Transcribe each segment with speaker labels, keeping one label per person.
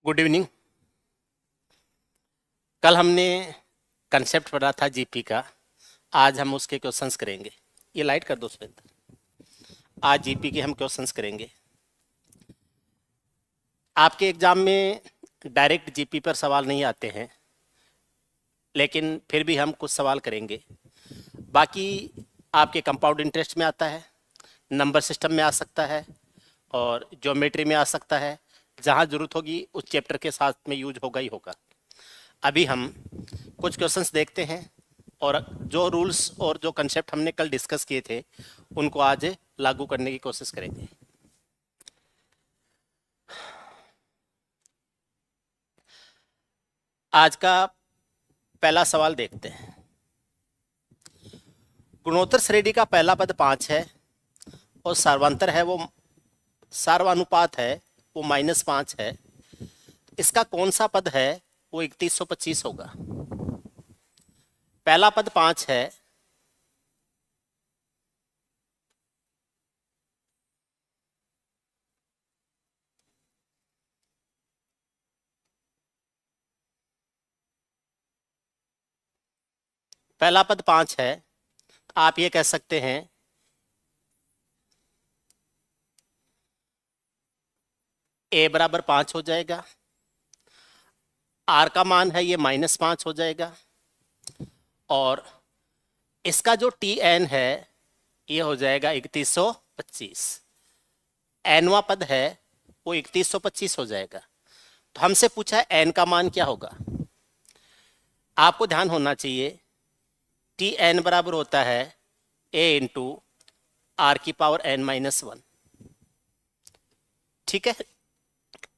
Speaker 1: Good evening. कल हमने concept पढ़ा था जीपी का। आज हम उसके क्वेश्चंस करेंगे। ये लाइट कर दो सुरेंद्र। आज जीपी के हम क्वेश्चंस करेंगे। आपके एग्जाम में डायरेक्ट जीपी पर सवाल नहीं आते हैं, लेकिन फिर भी हम कुछ सवाल करेंगे। बाकी आपके कंपाउंड इंटरेस्ट में आता है, नंबर सिस्टम में आ सकता है और ज्योमेट्री में आ सकता है। जहाँ जरूरत होगी उस चैप्टर के साथ में यूज होगा ही होगा। अभी हम कुछ क्वेश्चंस देखते हैं और जो रूल्स और जो कंसेप्ट हमने कल डिस्कस किए थे उनको आज लागू करने की कोशिश करेंगे। आज का पहला सवाल देखते हैं। गुणोत्तर श्रेणी का पहला पद 5 है और सार्वंतर है वो सार्वानुपात है वो -5 है। इसका कौन सा पद है वो 3125 होगा। पहला पद 5 है, पहला पद 5 है। आप ये कह सकते हैं a बराबर 5 हो जाएगा, r का मान है ये -5 हो जाएगा और इसका जो tn है ये हो जाएगा 3125। nवा पद है वो 3125 हो जाएगा। तो हमसे पूछा है n का मान क्या होगा। आपको ध्यान होना चाहिए tn बराबर होता है a इंटू r की पावर n-1। ठीक है,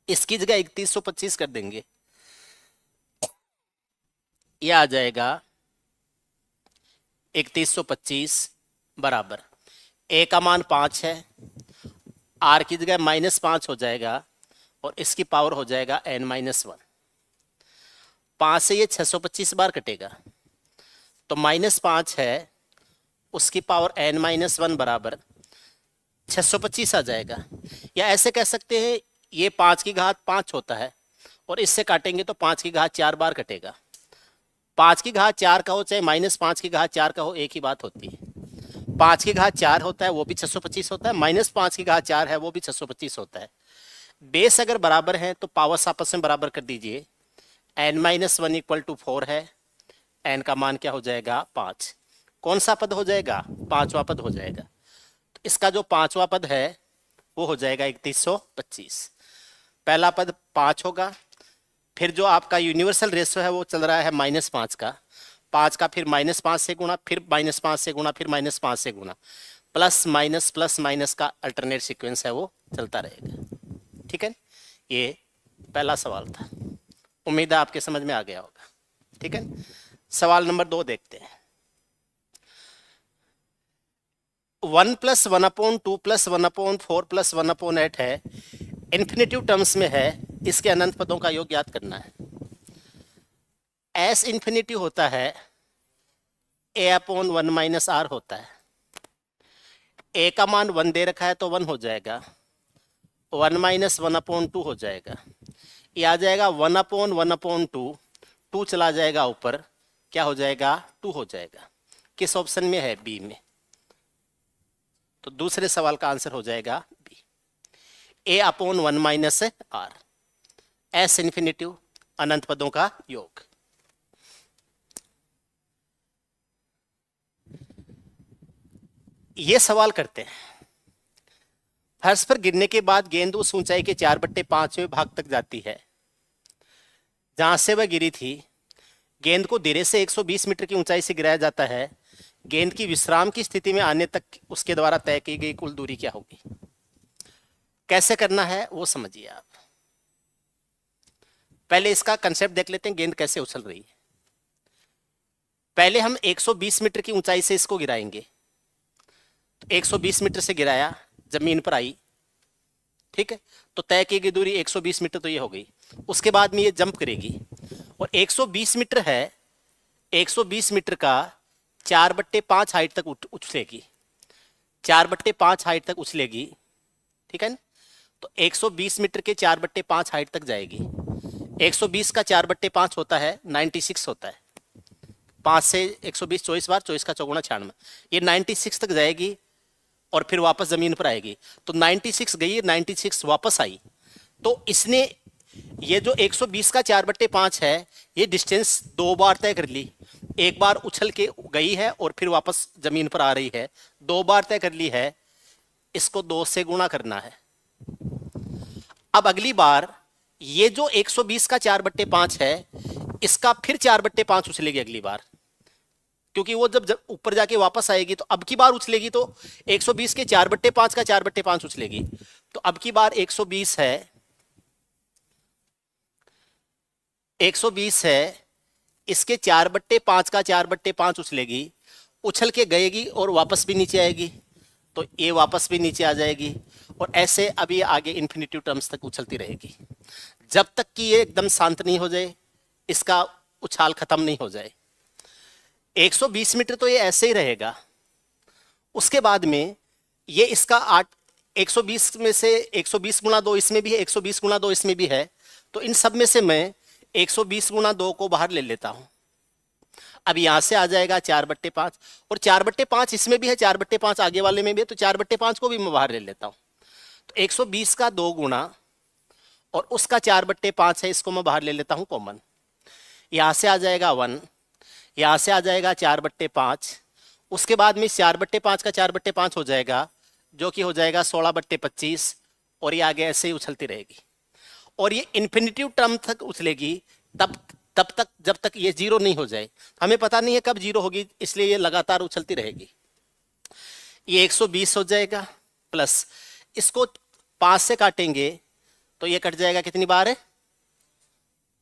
Speaker 1: इसकी जगह 3125 कर देंगे, ये आ जाएगा 3125 बराबर a का मान 5 है, r की जगह -5 हो जाएगा और इसकी पावर हो जाएगा n-1। 5 से ये 625 बार कटेगा तो -5 है उसकी पावर n-1 बराबर 625 आ जाएगा। या ऐसे कह सकते हैं ये 5 की घात 5 होता है और इससे काटेंगे तो 5 की घात 4 बार कटेगा। 5 की घात 4 का हो चाहे -5 की घात 4 का हो, एक ही बात होती है। 5 की घात 4 होता है वो भी 625 होता है, -5 की घात 4 है वो भी 625 होता है। बेस अगर बराबर है तो पावर्स आपस में बराबर कर दीजिए। n-1 = 4 है, n का मान क्या हो जाएगा 5। कौन सा पद हो जाएगा, पांचवा पद हो जाएगा। तो इसका जो पांचवा पद है वो हो जाएगा 3125। पहला पद 5 होगा, फिर जो आपका यूनिवर्सल रेशियो है वो चल रहा है -5 का। 5 का फिर -5 से गुणा, फिर -5 से गुणा, फिर -5 से गुणा, प्लस माइनस का अल्टरनेट सीक्वेंस है वो चलता रहेगा। ठीक है, ये पहला सवाल था। उम्मीद है आपके समझ में आ गया होगा। ठीक है, सवाल नंबर 2 देखते हैं। 1 + 1/2 + 1/4 + 1/8 है, इन्फिनेटिव टर्म्स में है। इसके अनंत पदों का योग याद करना है। एस इन्फिनिटी होता है a/1 - r होता है। a का मान 1 दे रखा है तो 1 हो जाएगा, 1 - 1/2 हो जाएगा। ये आ जाएगा 1/1/2, 2 चला जाएगा ऊपर, क्या हो जाएगा 2 हो जाएगा। किस ऑप्शन में है, बी में। तो दूसरे सवाल का आंसर हो जाएगा B, a/1 - r। As infinitive अनंत पदों का योग। ये सवाल करते हैं, फर्श पर गिरने के बाद गेंद उस ऊंचाई के 4/5वें भाग तक जाती है जहां से वह गिरी थी। गेंद को धीरे से 120 मीटर की ऊंचाई से गिराया जाता है। गेंद की विश्राम की स्थिति में आने तक उसके द्वारा तय की गई कुल दूरी क्या होगी। कैसे करना है वो समझिए आप। पहले इसका कंसेप्ट देख लेते हैं, गेंद कैसे उछल रही है। पहले हम 120 मीटर की ऊंचाई से इसको गिराएंगे। तो 120 मीटर से गिराया, जमीन पर आई, ठीक है, तो तय की गई दूरी 120 मीटर तो ये हो गई। उसके बाद में ये जंप करेगी और 120 मीटर है, 120 मीटर का 4/5 हाइट तक उछलेगी, 4/5 हाइट तक उछलेगी। ठीक है ना, तो 120 मीटर के 4/5 हाइट तक जाएगी। 120 का 4/5 होता है 96 होता है। 5 से 120 24 बार, 24 का चौगुना 96, ये 96 तक जाएगी और फिर वापस जमीन पर आएगी। तो 96 गई, 96 वापस आई। तो इसने ये जो 120 का 4/5 है, ये डिस्टेंस 2 बार तय कर ली। एक बार उछल के गई है और फिर वापस जमीन पर आ रही है, 2 बार तय कर ली है। इसको 2 से गुणा करना है। अब अगली बार ये जो 120 का 4/5 है, इसका फिर 4/5 उछलेगी अगली बार, क्योंकि वो जब ऊपर जाके वापस आएगी तो अब की बार उछलेगी तो 120 के 4/5 का 4/5 उछलेगी। तो अब की बार 120 है, 120 है, इसके 4/5 का 4/5 उछलेगी, उछल के गएगी और वापस भी नीचे आएगी। तो ये वापस भी नीचे आ जाएगी और ऐसे अभी आगे इन्फिनिटिव टर्म्स तक उछलती रहेगी जब तक कि ये एकदम शांत नहीं हो जाए, इसका उछाल खत्म नहीं हो जाए। 120 मीटर तो ये ऐसे ही रहेगा। उसके बाद में ये इसका 120 में से 120 गुणा 2 इसमें भी है, 120 गुणा 2 इसमें भी है। तो इन सब में से मैं 120 गुणा 2 को बाहर ले लेता हूं। अब यहां से आ जाएगा 4/5 और 4/5 इसमें भी है, 4/5 आगे वाले में भी है, तो 4/5 को भी मैं बाहर ले लेता हूं। तो 120 का 2 गुणा और उसका 4/5 है, इसको मैं बाहर ले लेता हूं कॉमन। यहां से आ जाएगा 1, यहां से आ जाएगा 4/5, उसके बाद में 4/5 का 4/5 हो जाएगा, जो कि हो जाएगा 16/25 और ये आगे ऐसे ही उछलती रहेगी और ये इन्फिनिटिव टर्म तक उछलेगी तब तक जब तक ये 0 नहीं हो जाए। हमें पता नहीं है कब 0 होगी, इसलिए ये लगातार उछलती रहेगी। ये 120 हो जाएगा प्लस इसको 5 से काटेंगे तो ये कट जाएगा, कितनी बार है?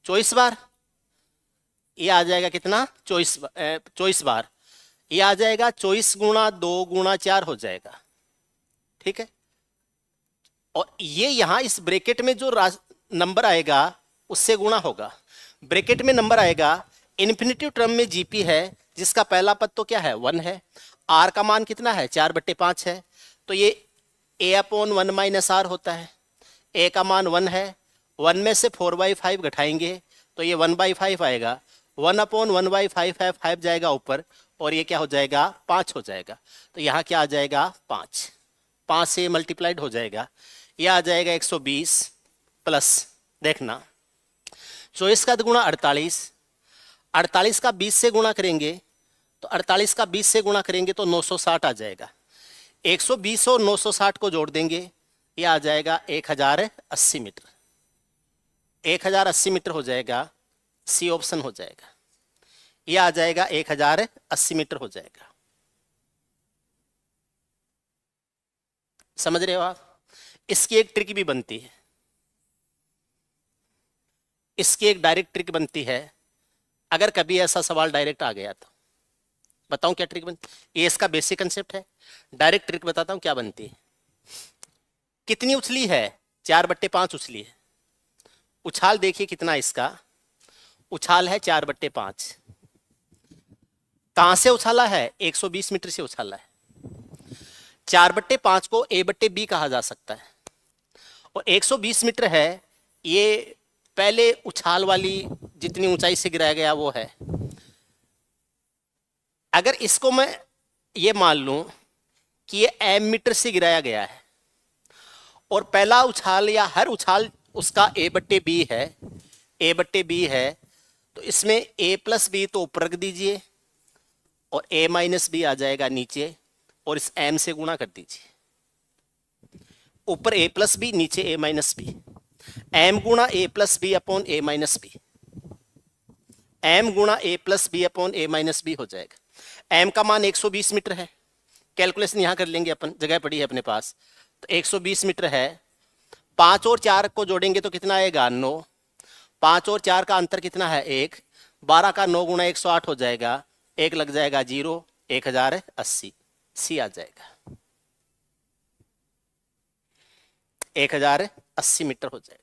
Speaker 1: 24 बार। ये आ जाएगा कितना? 24 बार। ये आ जाएगा 24 गुणा 2 गुणा 4 हो जाएगा, ठीक है। और ये यहां इस ब्रैकेट में जो नंबर आएगा उससे गुणा होगा। ब्रैकेट में नंबर आएगा, इन्फिनिटिव टर्म में जीपी है जिसका पहला पद तो क्या है? 1 है। आर का मान कितना है? 4/5 है। तो ये a/1 - r होता है। ए का मान 1 है, 1 में से 4/5 घटाएंगे तो ये 1/5 आएगा। 1/1/5 है, 5 जाएगा ऊपर और ये क्या हो जाएगा? 5 हो जाएगा। तो यहाँ क्या आ जाएगा? 5 से मल्टीप्लाइड हो जाएगा। यह आ जाएगा 120 प्लस, देखना 24 का गुणा 48, 48 का 20 से गुणा करेंगे तो 48 का 20 से गुणा करेंगे तो 960 आ जाएगा। 120 और 960 को जोड़ देंगे, यह आ जाएगा 1080 मीटर। 1080 मीटर हो जाएगा, सी ऑप्शन हो जाएगा। यह आ जाएगा 1080 मीटर हो जाएगा। समझ रहे हो आप? इसकी एक ट्रिक भी बनती है, इसकी एक डायरेक्ट ट्रिक बनती है। अगर कभी ऐसा सवाल डायरेक्ट आ गया तो बताऊं क्या ट्रिक बनती है? ये इसका बेसिक कंसेप्ट है। डायरेक्ट ट्रिक बताता हूं क्या बनती है। कितनी उछली है? 4/5 उछली है। उछाल देखिए कितना, इसका उछाल है 4/5। कहां से उछाला है? 120 मीटर से उछाला है। 4/5 को a/b कहा जा सकता है और 120 मीटर है, ये पहले उछाल वाली जितनी ऊंचाई से गिराया गया वो है। अगर इसको मैं ये मान लूं कि ये m मीटर से गिराया गया है और पहला उछाल या हर उछाल उसका a/b है, a/b है, तो इसमें a+b तो ऊपर रख दीजिए और a-b आ जाएगा नीचे और इस m से गुणा कर दीजिए। ऊपर a+b, नीचे a-b, m गुणा a+b अपॉन a-b, m गुणा a+b अपॉन a-b हो जाएगा। m का मान 120 मीटर है, कैलकुलेशन यहां कर लेंगे अपन, जगह पड़ी है अपने पास। तो 120 मीटर है, 5 और 4 को जोड़ेंगे तो कितना आएगा? 9। 5 और 4 का अंतर कितना है? 1। 12 का 9 गुणा 108 हो जाएगा, 1 लग जाएगा 0, 1080, सी आ जाएगा। 1080 मीटर हो जाएगा।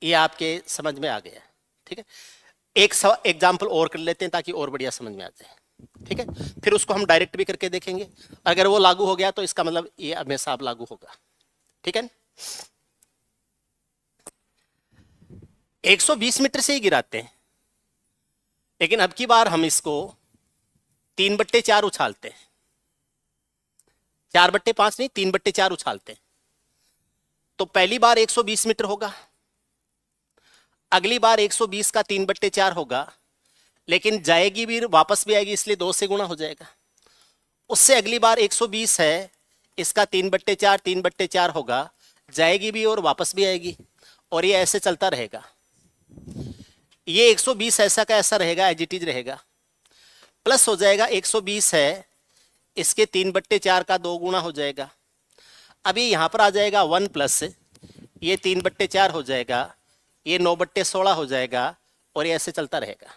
Speaker 1: ये आपके समझ में आ गया, ठीक है। एक एग्जाम्पल और कर लेते हैं ताकि और बढ़िया समझ में आ जाए, ठीक है। फिर उसको हम डायरेक्ट भी करके देखेंगे। अगर वो लागू हो गया तो इसका मतलब ये हमेशा अब लागू होगा। ठीक है, 120 मीटर से ही गिराते हैं, लेकिन अब की बार हम इसको 3/4 उछालते हैं, 4/5 नहीं, 3/4 उछालते हैं। तो पहली बार 120 मीटर होगा, अगली बार 120 का 3/4 होगा, लेकिन जाएगी भी वापस भी आएगी, इसलिए 2 से गुणा हो जाएगा। उससे अगली बार 120 है, इसका 3/4 3/4 होगा, जाएगी भी और वापस भी आएगी, और ये ऐसे चलता रहेगा। ये 120 ऐसा का ऐसा रहेगा, एज इट इज रहेगा। प्लस हो जाएगा 120 है, इसके 3/4 का 2 गुना हो जाएगा। अभी यहां पर आ जाएगा 1 प्लस ये 3/4 हो जाएगा, ये 9/16 हो जाएगा, और ये ऐसे चलता रहेगा।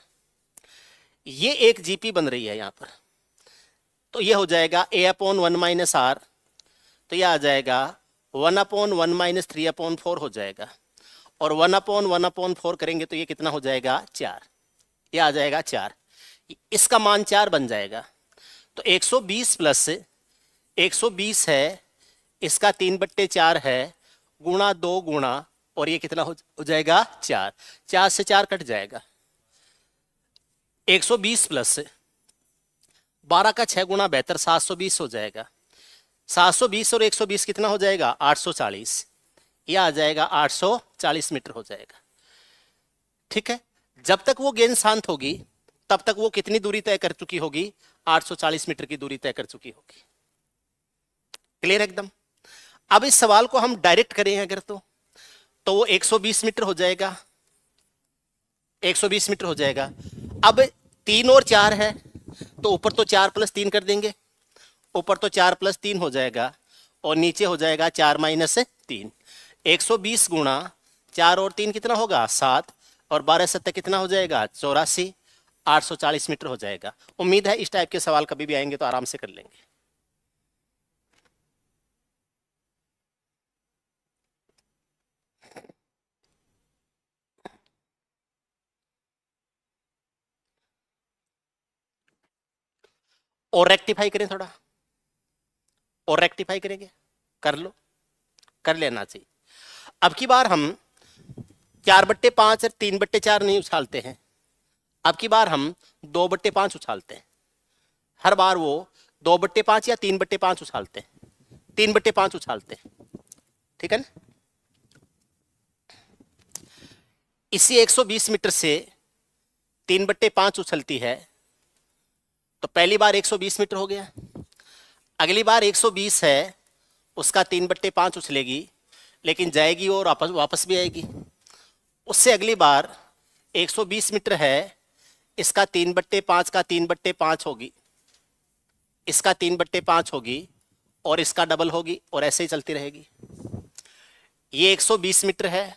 Speaker 1: ये एक जीपी बन रही है यहां पर, तो ये हो जाएगा a/1 - r, तो ये आ जाएगा 1/1 - 3/4 हो जाएगा, और 1/1/4 करेंगे तो ये कितना हो जाएगा 4, ये आ जाएगा 4, इसका मान 4 बन जाएगा। तो 120 प्लस 120 है, इसका 3/4 है, गुणा 2 गुणा, और ये कितना हो जाएगा 4, 4 से 4 कट जाएगा। 120 प्लस 12 का 6 गुणा 72, 720 हो जाएगा। 720 और 120 कितना हो जाएगा 840, यह आ जाएगा 840 मीटर हो जाएगा। ठीक है, जब तक वो गेंद शांत होगी तब तक वो कितनी दूरी तय कर चुकी होगी, 840 मीटर की दूरी तय कर चुकी होगी। क्लियर एकदम। अब इस सवाल को हम डायरेक्ट करें अगर तो वो 120 मीटर हो जाएगा, 120 मीटर हो जाएगा। अब 3 और 4 है, तो ऊपर तो 4 + 3 कर देंगे, ऊपर तो 4 + 3 हो जाएगा, और नीचे हो जाएगा 4 - 3। 120 गुणा 4 और 3 कितना होगा 7, और 12 7 कितना हो जाएगा 84, 840 मीटर हो जाएगा। उम्मीद है इस टाइप के सवाल कभी भी आएंगे तो आराम से कर लेंगे। और रेक्टिफाई करें थोड़ा, और रेक्टिफाई करेंगे, कर लो, कर लेना चाहिए। अब की बार हम 4/5 और 3/4 नहीं उछालते हैं, अब की बार हम 2/5 उछालते हैं। हर बार वो 2/5 या 3/5 उछालते हैं, 3/5 उछालते हैं। ठीक है ना। इसी 120 मीटर से 3/5 उछलती है, तो पहली बार 120 मीटर हो गया, अगली बार 120 है, उसका 3/5 उछलेगी, लेकिन जाएगी और वापस भी आएगी। उससे अगली बार 120 मीटर है, इसका 3/5 का 3/5 होगी, इसका 3/5 होगी, और इसका डबल होगी, और ऐसे ही चलती रहेगी। ये 120 मीटर है,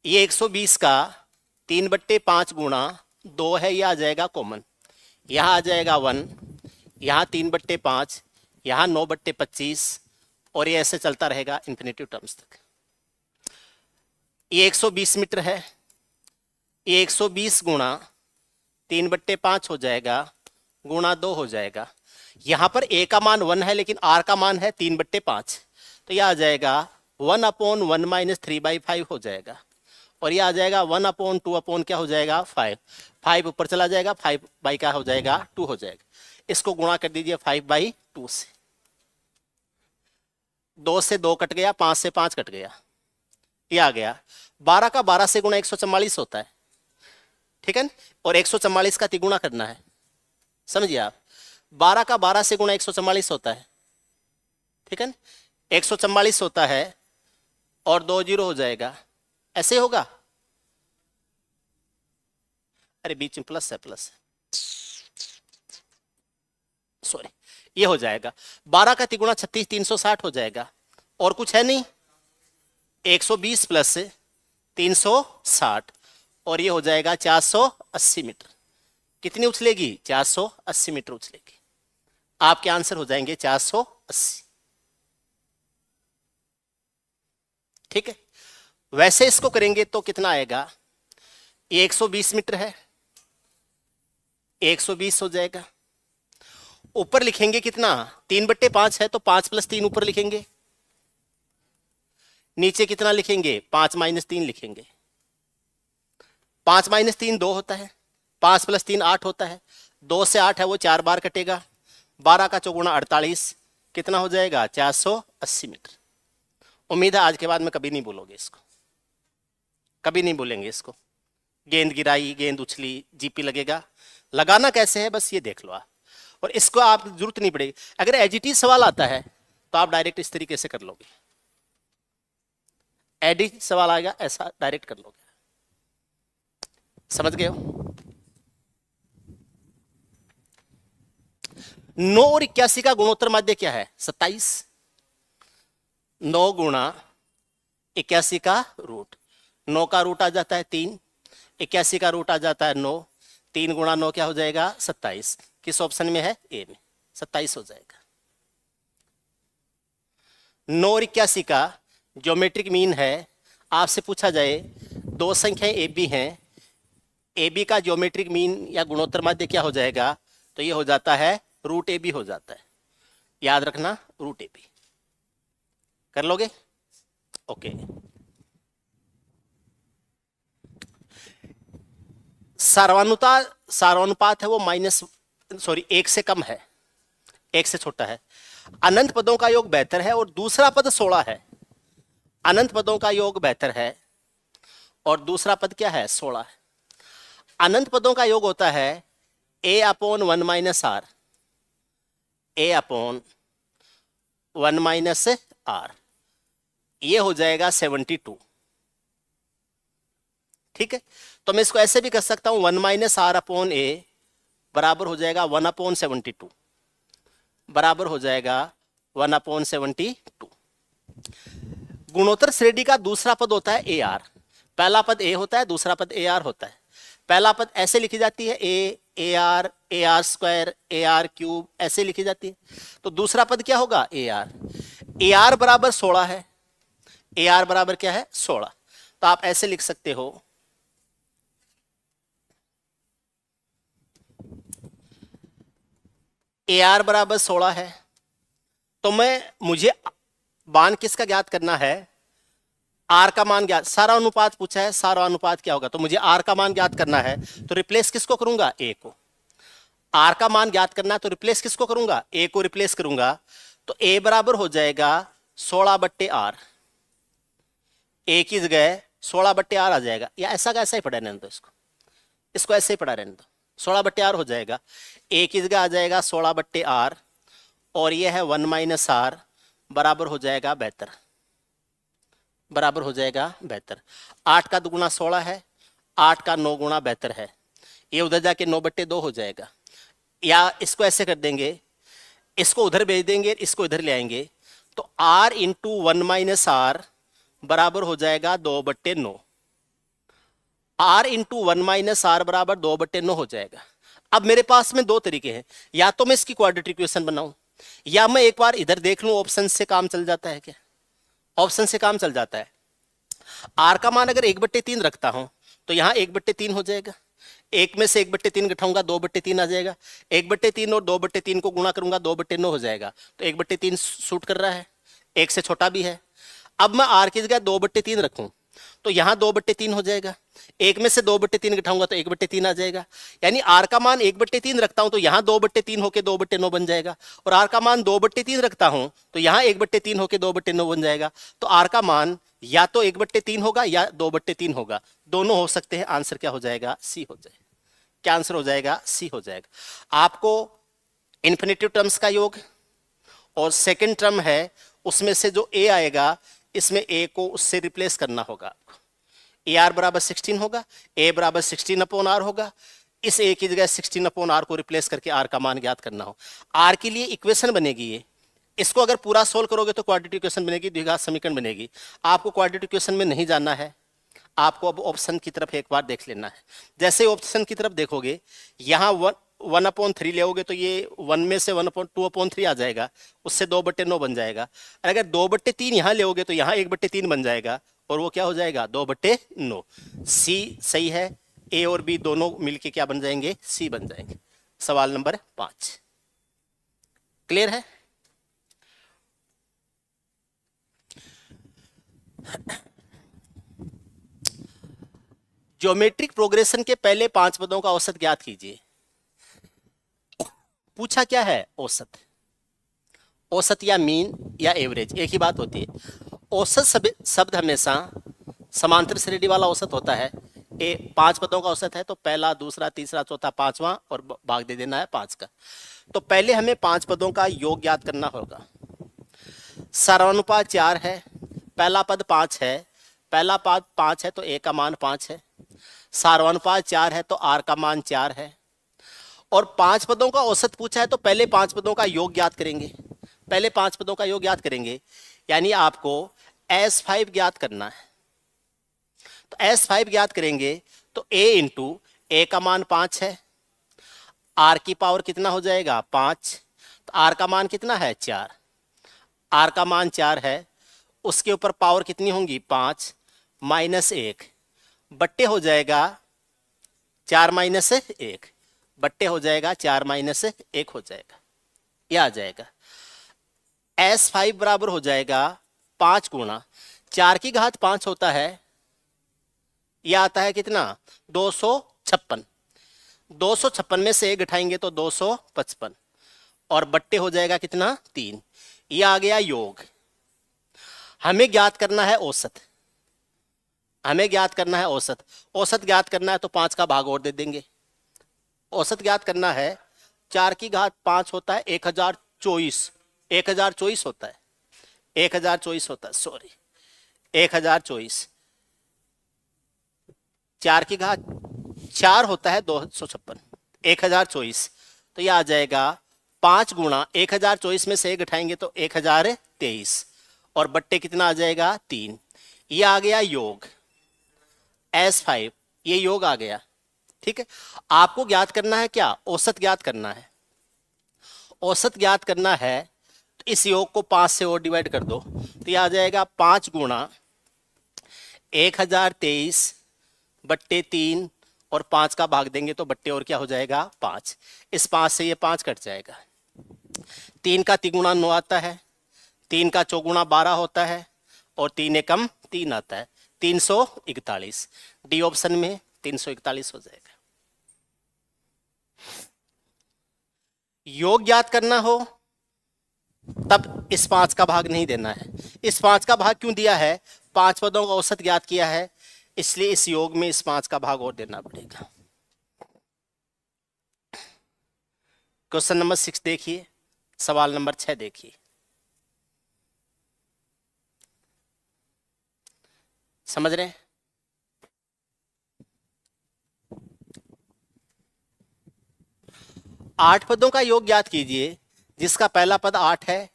Speaker 1: ये 120 का 3/5 गुणा 2 है, ये आ जाएगा कॉमन, यहाँ आ जाएगा 1, यहाँ 3/5, यहाँ 9/25, और ये ऐसे चलता रहेगा इन्फिनिटिव टर्म्स तक। ये 120 मीटर है, ये 120 गुणा 3/5 हो जाएगा, गुणा 2 हो जाएगा। यहाँ पर a का मान 1 है, लेकिन r का मान है 3/5, तो यह आ जाएगा 1/1 - 3/5 हो जाएगा, और यह आ जाएगा 1/2 क्या हो जाएगा 5, 5 ऊपर चला जाएगा, 5 क्या हो जाएगा 2 हो जाएगा। इसको गुणा कर दीजिए 5/2 से, 2 से 2 कट गया, 5 से 5 कट गया, ये आ गया। 12 का 12 से गुणा 144 होता है, ठीक है ना, और 144 का तिगुना करना है, समझिए आप। 12 का 12 से गुणा 144 होता है, ठीक है ना, 144 होता है, और 2 0 हो जाएगा, ऐसे होगा। अरे बीच में प्लस है, प्लस है, सॉरी, ये हो जाएगा 12 का तिगुना 36, 360 हो जाएगा, और कुछ है नहीं, 120 प्लस 360, और ये हो जाएगा 480 मीटर। कितनी उछलेगी 480 मीटर उछलेगी। आपके आंसर हो जाएंगे 480। ठीक है, वैसे इसको करेंगे तो कितना आएगा, ये 120 मीटर है, 120 हो जाएगा, ऊपर लिखेंगे कितना 3/5 है, तो 5 + 3 ऊपर लिखेंगे, नीचे कितना लिखेंगे, 5 - 3 लिखेंगे। 5 - 3 2 होता है, 5 + 3 8 होता है, 2 से 8 है वो 4 बार कटेगा, 12 का चौगुना 48, कितना हो जाएगा 480 मीटर। उम्मीद है आज के बाद में कभी नहीं बोलोगे इसको, कभी नहीं बोलेंगे इसको। गेंद गिराई, गेंद उछली, जीपी लगेगा, लगाना कैसे है बस ये देख लो आप, और इसको आप जरूरत नहीं पड़ेगी। अगर एजीटी सवाल आता है तो आप डायरेक्ट इस तरीके से कर लोगे, एडी सवाल आएगा ऐसा डायरेक्ट कर लोगे। समझ गए हो? 9 और 81 का गुणोत्तर माध्य क्या है, 27। 9 गुणा 81 का रूट, 9 का रूट आ जाता है 3, 81 का रूट आ जाता है 9, 3 गुणा 9 क्या हो जाएगा 27। किस ऑप्शन में है, ए में, 27 हो जाएगा। 9 और 81 का ज्योमेट्रिक मीन है। आपसे पूछा जाए दो संख्याएं ए बी हैं, ए बी का ज्योमेट्रिक मीन या गुणोत्तर माध्य क्या हो जाएगा, तो ये हो जाता है रूट ए बी हो जाता है। याद रखना रूट ए बी, कर लोगे? ओके। सार्वनुपात है वो एक से कम है, एक से छोटा है। अनंत पदों का योग बेहतर है और दूसरा पद 16 है। अनंत पदों का योग बेहतर है और दूसरा पद क्या है 16 है। अनंत पदों का योग होता है a/1 - r, a/1 - r, ये हो जाएगा 72। ठीक है, तो मैं इसको ऐसे भी कर सकता हूं 1 - r/a बराबर हो जाएगा 1/72, बराबर हो जाएगा 1/72। गुणोत्तर श्रेणी का दूसरा पद होता है AR। पहला पद A होता है, दूसरा पद AR होता है। पहला पद ऐसे लिखी जाती है AR, AR², AR³ ऐसे लिखी जाती है। तो दूसरा पद क्या होगा AR बराबर 16 है। AR बराबर क्या है 16, तो आप ऐसे लिख सकते हो AR बराबर 16 है। तो मुझे मान किसका ज्ञात करना है, आर का मान ज्ञात। सारा अनुपात पूछा है, सारा अनुपात क्या होगा, तो मुझे आर का मान ज्ञात करना है, तो रिप्लेस किसको करूंगा ए को। आर का मान ज्ञात करना है तो रिप्लेस किसको करूंगा, ए को रिप्लेस करूंगा। तो ए बराबर हो जाएगा 16/r, ए की जगह 16/r आ जाएगा, या ऐसा का ऐसा ही पढ़ा रहने दो, इसको ऐसे ही पढ़ा रहने दो, 16/r हो जाएगा। ए की जगह आ जाएगा 16/r और यह है 1 - r बराबर हो जाएगा 72, बराबर हो जाएगा 72। 8 का दुगुना 16 है, 8 का 9 गुणा 72 है, ये उधर जाके 9/2 हो जाएगा। या इसको ऐसे कर देंगे, इसको उधर भेज देंगे, इसको इधर ले आएंगे, तो r × 1 - r बराबर हो जाएगा 2/9। r × 1 - r बराबर 2/9 हो जाएगा। अब मेरे पास में दो तरीके हैं, या तो मैं इसकी क्वाड्रेटिक इक्वेशन बनाऊं, या मैं एक बार इधर देख लूं ऑप्शन से काम चल जाता है क्या, ऑप्शन से काम चल जाता है। r का मान अगर 1/3 रखता हूं तो यहां 1/3 हो जाएगा, एक में से 1/3 घटाऊंगा 2/3 आ जाएगा, 1/3 और 2/3 को गुणा करूंगा 2/9 हो जाएगा, तो 1/3 सूट कर रहा है, एक से छोटा भी है। अब मैं r की जगह 2/3 रखूं तो यहां 2/3 हो जाएगा, एक में से 2/3 घटाऊंगा तो 1/3 आ जाएगा। यानी r का मान 1/3 रखता हूं तो यहां 2/3 होके 2/9 बन जाएगा, और r का मान 2/3 रखता हूं तो यहां 1/3 होके 2/9 बन जाएगा। तो r का मान या तो 1/3 होगा या 2/3 होगा, दोनों हो सकते हैं। आंसर क्या हो जाएगा, सी हो जाएगा। क्या आंसर हो जाएगा, सी हो जाएगा। आपको इन्फिनिटिव टर्म्स का योग और सेकंड टर्म है उसमें से जो a आएगा, इसमें a को उससे रिप्लेस करना होगा। AR बराबर 16 होगा, a बराबर 16/r होगा, इस a की जगह 16/r को रिप्लेस करके r का मान ज्ञात करना हो। r के लिए इक्वेशन बनेगी ये, इसको अगर पूरा सोल्व करोगे तो क्वाड्रेटिक इक्वेशन बनेगी, द्विघात समीकरण बनेगी। आपको क्वाड्रेटिक इक्वेशन में नहीं जाना है, आपको अब ऑप्शन की तरफ एक बार देख लेना है। जैसे ऑप्शन की तरफ देखोगे, यहाँ 1/3 लेोगे तो ये 1 में से 2/3 आ जाएगा, उससे 2/9 बन जाएगा। अगर 2/3 यहाँ लेोगे तो यहाँ 1/3 बन जाएगा, और वो क्या हो जाएगा 2/9। सी सही है, ए और बी दोनों मिलके क्या बन जाएंगे, सी बन जाएंगे। सवाल नंबर 5 क्लियर है। ज्योमेट्रिक प्रोग्रेशन के पहले 5 पदों का औसत ज्ञात कीजिए। पूछा क्या है? औसत। औसत या मीन या एवरेज एक ही बात होती है। औसत शब्द हमेशा समांतर श्रेणी वाला औसत होता है। 5 पदों का औसत है तो पहला, दूसरा, तीसरा, चौथा, पांचवा और भाग दे देना है 5 का। तो पहले हमें 5 पदों का योग ज्ञात करना होगा। सर्वानुपात 4 है, पहला पद 5 है, पहला पद 5 है तो ए का मान 5 है। सार्वनुपात 4 है तो आर का मान 4 है। और 5 पदों का औसत पूछा है तो पहले 5 पदों का योग ज्ञात करेंगे। पहले 5 पदों का योग ज्ञात करेंगे, यानी आपको S5 ज्ञात करना है। तो S5 ज्ञात करेंगे तो a इंटू ए का मान 5 है, r की पावर कितना हो जाएगा 5, तो r का मान कितना है 4। r का मान 4 है, उसके ऊपर पावर कितनी होंगी 5 माइनस 1 बट्टे हो जाएगा 4 माइनस 1 बट्टे हो जाएगा 4 माइनस 1 हो जाएगा, यह आ जाएगा। S5 बराबर हो जाएगा 5 गुणा 4 की घात 5 होता है, यह आता है कितना 256। 256 में से 1 घटाएंगे तो 255 और बट्टे हो जाएगा कितना 3। यह आ गया योग। हमें ज्ञात करना है औसत। हमें ज्ञात करना है औसत। औसत ज्ञात करना है तो 5 का भाग और दे देंगे। औसत ज्ञात करना है 4 की घात 5 होता है 1024, 1024 होता है, 1024 होता है, सॉरी 1024। 4 की घात 4 होता है 256, 1024, तो यह आ जाएगा 5 गुणा 1024 में से 1 घटाएंगे तो 1023 और बट्टे कितना आ जाएगा 3। यह आ गया योग S5, ये योग आ गया। ठीक है, आपको ज्ञात करना है क्या? औसत ज्ञात करना है। औसत ज्ञात करना है तो इस योग को 5 से और डिवाइड कर दो तो यह आ जाएगा 5 गुणा 1023 बट्टे 3 और 5 का भाग देंगे तो बट्टे और क्या हो जाएगा 5। इस 5 से ये 5 कट जाएगा। 3 का तिगुणा 9 आता है, 3 का चौगुणा 12 होता है और 3 एकम 3 आता है, 341। डी ऑप्शन में 341 हो जाएगा। योग ज्ञात करना हो तब इस 5 का भाग नहीं देना है। इस 5 का भाग क्यों दिया है? 5 पदों का औसत ज्ञात किया है, इसलिए इस योग में इस 5 का भाग और देना पड़ेगा। क्वेश्चन नंबर 6 देखिए, सवाल नंबर 6 देखिए। समझ रहे हैं? आठ पदों का योग ज्ञात कीजिए जिसका पहला पद 8 है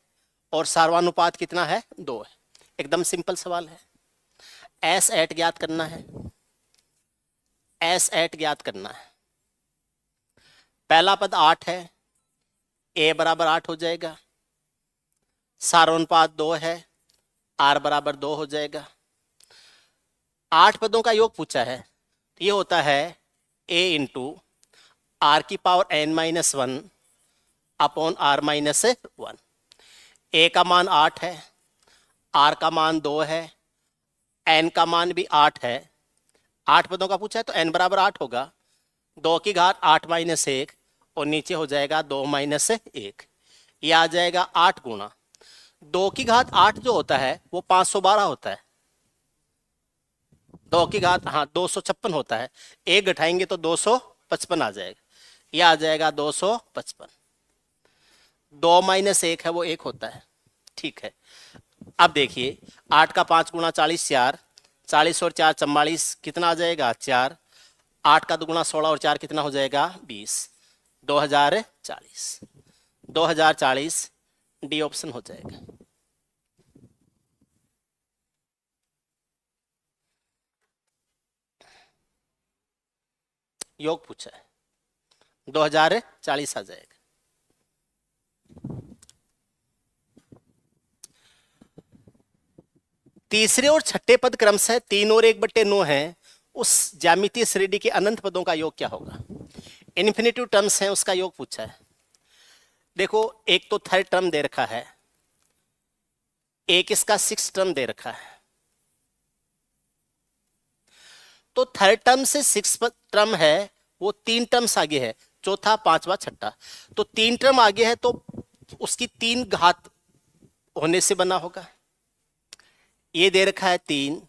Speaker 1: और सार्वानुपात कितना है 2 है। एकदम सिंपल सवाल है। S8 ज्ञात करना है। S8 ज्ञात करना है। पहला पद 8 है, a बराबर 8 हो जाएगा, सार्वानुपात 2 है, r बराबर 2 हो जाएगा। 8 पदों का योग पूछा है, ये होता है a इंटू आर की power n-1 upon r-1। a का मान 8 है, r का मान 2 है, n का मान भी 8 है। 8 पदों का पूछा है तो n बराबर 8 होगा, 2 की घात 8-1 और नीचे हो जाएगा 2-1। यह आ जाएगा 8 गुणा 2 की घात 8 जो होता है वो 512 होता है। 2 की घात 256 होता है, 1 घटाएंगे तो 255 आ जाएगा। यह आ जाएगा 255। 2-1 है वो 1 होता है। ठीक है, अब देखिए 8 का 5 गुणा 40 4, 40 और 4 44 कितना आ जाएगा 4। 8 का दुगुना 16 और 4 कितना हो जाएगा 20। 2040। 2040 डी ऑप्शन हो जाएगा। योग पूछा है 2040 आ जाएगा। तीसरे और छठे पद क्रमशः 3 और 1/9 है, उस ज्यामितीय श्रेणी के अनंत पदों का योग क्या होगा? इन्फिनिटिव टर्म्स हैं, उसका योग पूछा है। देखो, एक तो थर्ड टर्म दे रखा है, एक इसका 6th टर्म दे रखा है, तो थर्ड टर्म से सिक्स टर्म है वो 3 टर्म्स आगे है, चौथा पांचवा छठा, तो 3 टर्म आगे है तो उसकी 3 घात होने से बना होगा। ये दे रखा है 3,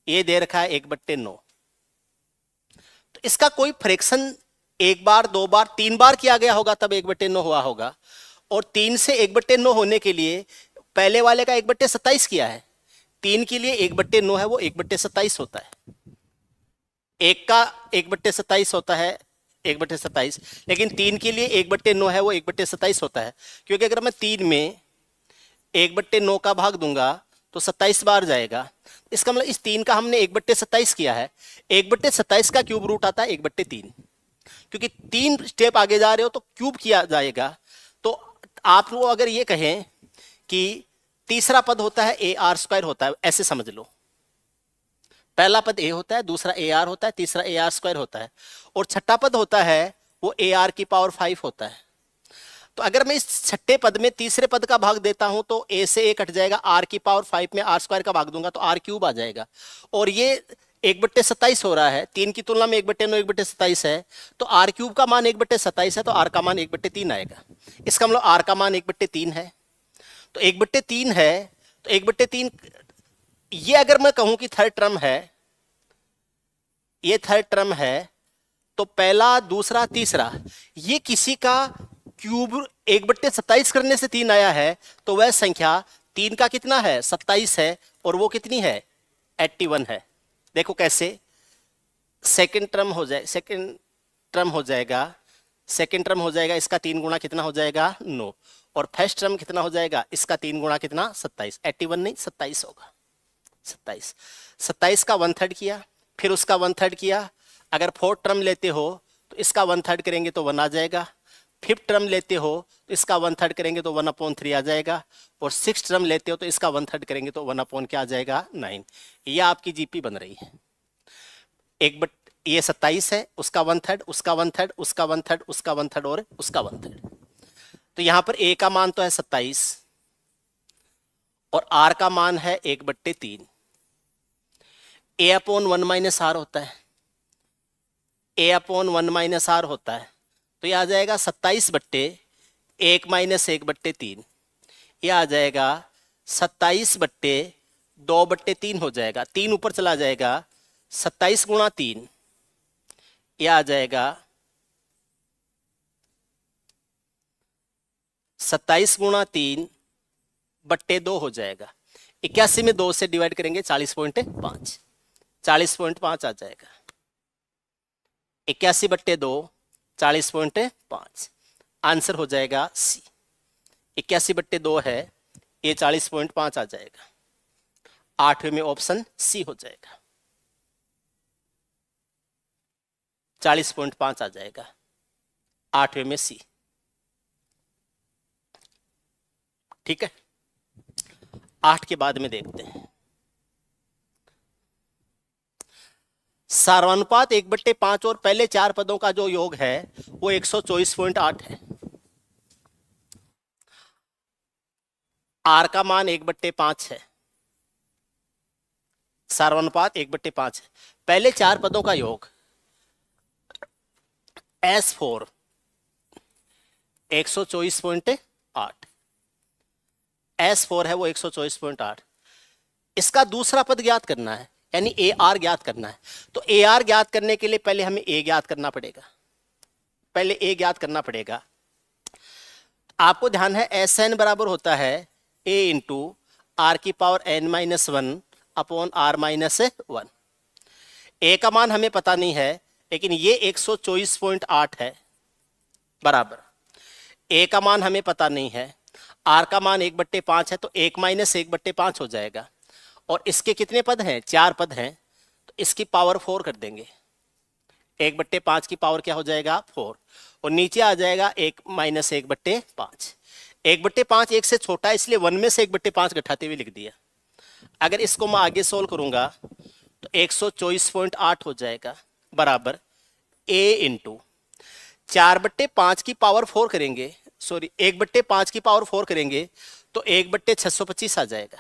Speaker 1: ये दे रखा है 1/9। तो इसका कोई फ्रैक्शन 1 बार 2 बार 3 बार किया गया होगा तब 1/9 हुआ होगा, और 3 से 1/9 होने के लिए पहले वाले का 1/27 किया है, 3 के लिए 1/9 है वो 1/27 होता है, एक का 1/27 होता है 1/27, लेकिन 3 के लिए 1/9 है वो 1/27 होता है, क्योंकि अगर मैं 3 में 1/9 का भाग दूंगा तो 27 बार जाएगा। इसका मतलब इस 3 का हमने 1/27 किया है, 1/27 का क्यूब रूट आता है 1/3, क्योंकि 3 स्टेप आगे जा रहे हो तो क्यूब किया जाएगा। तो आप लोग अगर ये कहें कि तीसरा पद होता है AR² होता है, ऐसे समझ लो, पहला पद A होता है, दूसरा AR होता है, तीसरा AR² होता है, और छठा पद होता है वो AR⁵ होता है। तो अगर मैं इस छठे पद में तीसरे पद का भाग देता हूं तो A से A कट जाएगा, R⁵ में R² का भाग दूंगा तो R³ आ जाएगा, और ये 1/27 हो रहा है, 3 की तुलना में 1/9 1/27 है, तो R³ का मान 1/27 है, तो R का मान 1/3 आएगा। इसका मतलब R का मान 1/3 है, तो 1/3 है, तो 1/3 ये अगर मैं कहूं कि थर्ड टर्म है, ये थर्ड टर्म है, तो पहला दूसरा तीसरा ये किसी का क्यूब 1/27 करने से 3 आया है, तो वह संख्या 3 का कितना है 27 है, और वो कितनी है 81 है। देखो कैसे, सेकंड टर्म हो जाए, सेकंड टर्म हो जाएगा, सेकंड टर्म हो जाएगा, इसका 3 गुना कितना हो जाएगा 9, और फर्स्ट टर्म कितना हो जाएगा, इसका 3 गुना कितना 27, 81 नहीं 27 होगा, 27, 27 का 1/3 किया, फिर उसका 1/3 किया। अगर फोर्थ टर्म लेते हो तो इसका 1/3 करेंगे तो 1 आ जाएगा, फिफ्थ टर्म लेते हो तो इसका 1/3 करेंगे तो 1/3 आ जाएगा, और सिक्स टर्म लेते हो तो इसका 1/3 करेंगे तो 1 क्या आ जाएगा 9। ये आपकी जीपी बन रही है। ये 27 है, उसका 1/3, उसका 1/3, उसका 1/3, उसका 1/3 और उसका 1/3। तो यहां पर A का मान तो है 27 और R का मान है 1/3। A/1 - R होता है, A/1 - R होता है, तो यह आ जाएगा 27/1 - 1/3, यह आ जाएगा 27/2/3 हो जाएगा, 3 ऊपर चला जाएगा, 27 गुणा 3, यह आ जाएगा 27 गुणा 3/2 हो जाएगा। 81 में 2 से डिवाइड करेंगे 40.5, 40.5 आ जाएगा। 81/2 40.5, आंसर हो जाएगा सी। 81/2 है, ये 40.5 आ जाएगा, 8वें में ऑप्शन सी हो जाएगा, 40.5 आ जाएगा, 8वें में सी। ठीक है, 8 के बाद में देखते हैं। सार्वनुपात 1/5 और पहले 4 पदों का जो योग है वो 124.8 है। आर का मान 1/5 है, सार्वनुपात 1/5 है, पहले 4 पदों का योग S4 124.8, S4 है वो 124.8। इसका दूसरा पद ज्ञात करना है, यानी AR ज्ञात करना है। तो AR ज्ञात करने के लिए पहले हमें A ज्ञात करना पड़ेगा, पहले A ज्ञात करना पड़ेगा। आपको ध्यान है SN बराबर होता है A into R⁴n-1 upon R-1। A का मान हमें पता नहीं है, लेकिन ये 124.8 है बराबर, A का मान हमें पता नहीं है, R का मान 1/5 है, तो 1 - 1/5 हो जाएगा, और इसके कितने पद हैं 4 पद हैं, तो इसकी पावर 4 कर देंगे। 1/5 की पावर क्या हो जाएगा 4, और नीचे आ जाएगा 1 - 1/5। 1/5 1 से छोटा है, इसलिए 1 में से 1/5 घटाते हुए लिख दिया। अगर इसको मैं आगे सोल्व करूंगा तो 124.8 हो जाएगा बराबर A इंटू 4/5 की पावर 4 करेंगे, सॉरी 1/5 की पावर 4 करेंगे तो 1/625 आ जाएगा।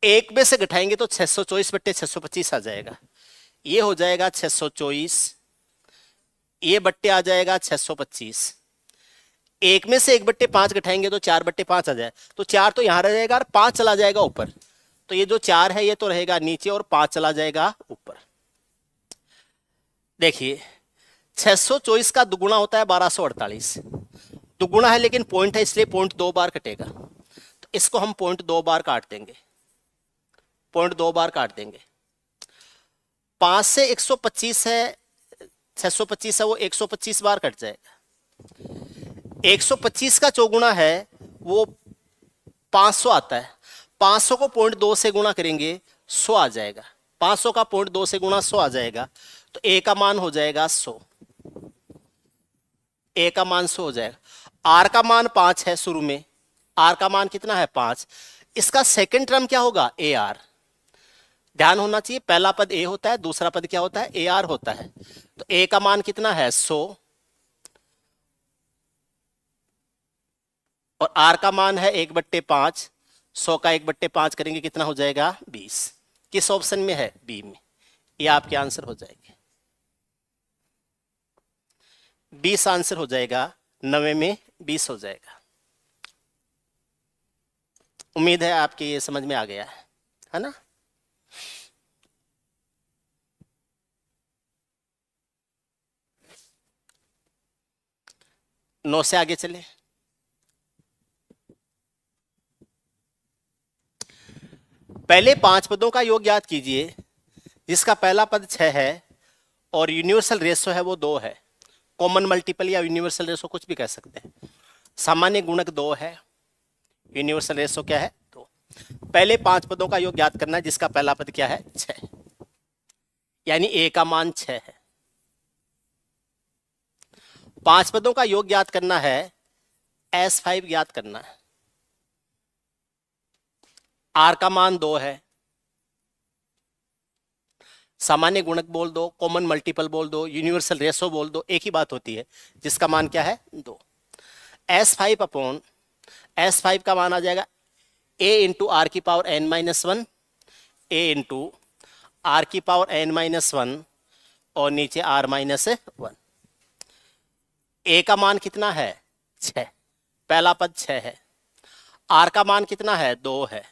Speaker 1: 1 में से घटाएंगे तो 624/625 आ जाएगा। ये हो जाएगा 624, ये बट्टे आ जाएगा 625। एक में से 1/5 घटाएंगे तो 4/5 आ जाए, तो 4 तो यहां रह जाएगा और 5 चला जाएगा ऊपर। तो ये जो 4 है ये तो रहेगा नीचे और 5 चला जाएगा ऊपर। देखिए 624 का दुगुना होता है 1248, दुगुना है लेकिन पॉइंट है इसलिए पॉइंट 2 बार कटेगा, तो इसको हम पॉइंट 2 बार काट देंगे, पॉइंट 2 बार काट देंगे। 5 से 125 है, 625 है, वो 125 बार कट जाएगा। 125 का चौगुना है वो 500 आता है, 500 को पॉइंट 2 से गुणा करेंगे 100 आ जाएगा, 500 का पॉइंट 2 से गुणा 100 आ जाएगा, तो ए का मान हो जाएगा 100, ए का मान 100 हो जाएगा। आर का मान 5 है शुरू में, आर का मान कितना है 5, इसका सेकंड टर्म क्या होगा ए आर। ध्यान होना चाहिए, पहला पद ए होता है, दूसरा पद क्या होता है ए आर होता है। तो ए का मान कितना है 100 और आर का मान है 1/5, 100 का 1/5 करेंगे कितना हो जाएगा 20। किस ऑप्शन में है बी में, ये आपके आंसर हो जाएंगे 20 आंसर हो जाएगा, 90 में 20 हो जाएगा। उम्मीद है आपके ये समझ में आ गया है ना। नौ से आगे चले। पहले 5 पदों का योग याद कीजिए, जिसका पहला पद 6 है और यूनिवर्सल रेशो है वो 2 है। कॉमन मल्टीपल या यूनिवर्सल रेशो कुछ भी कह सकते हैं। सामान्य गुणक 2 है, यूनिवर्सल रेशो क्या है 2। पहले 5 पदों का योग याद करना है, जिसका पहला पद क्या है 6, यानी ए का मान 6 है। 5 पदों का योग याद करना है, S5 याद करना है। आर का मान 2 है, सामान्य गुणक बोल दो, कॉमन मल्टीपल बोल दो, यूनिवर्सल रेशो बोल दो, एक ही बात होती है, जिसका मान क्या है 2। S5 अपॉन S5 का मान आ जाएगा a इंटू आर की power n-1, a into R की पावर n-1 और नीचे r-1। a का मान कितना है 6, पहला पद 6 है। r का मान कितना है 2 है।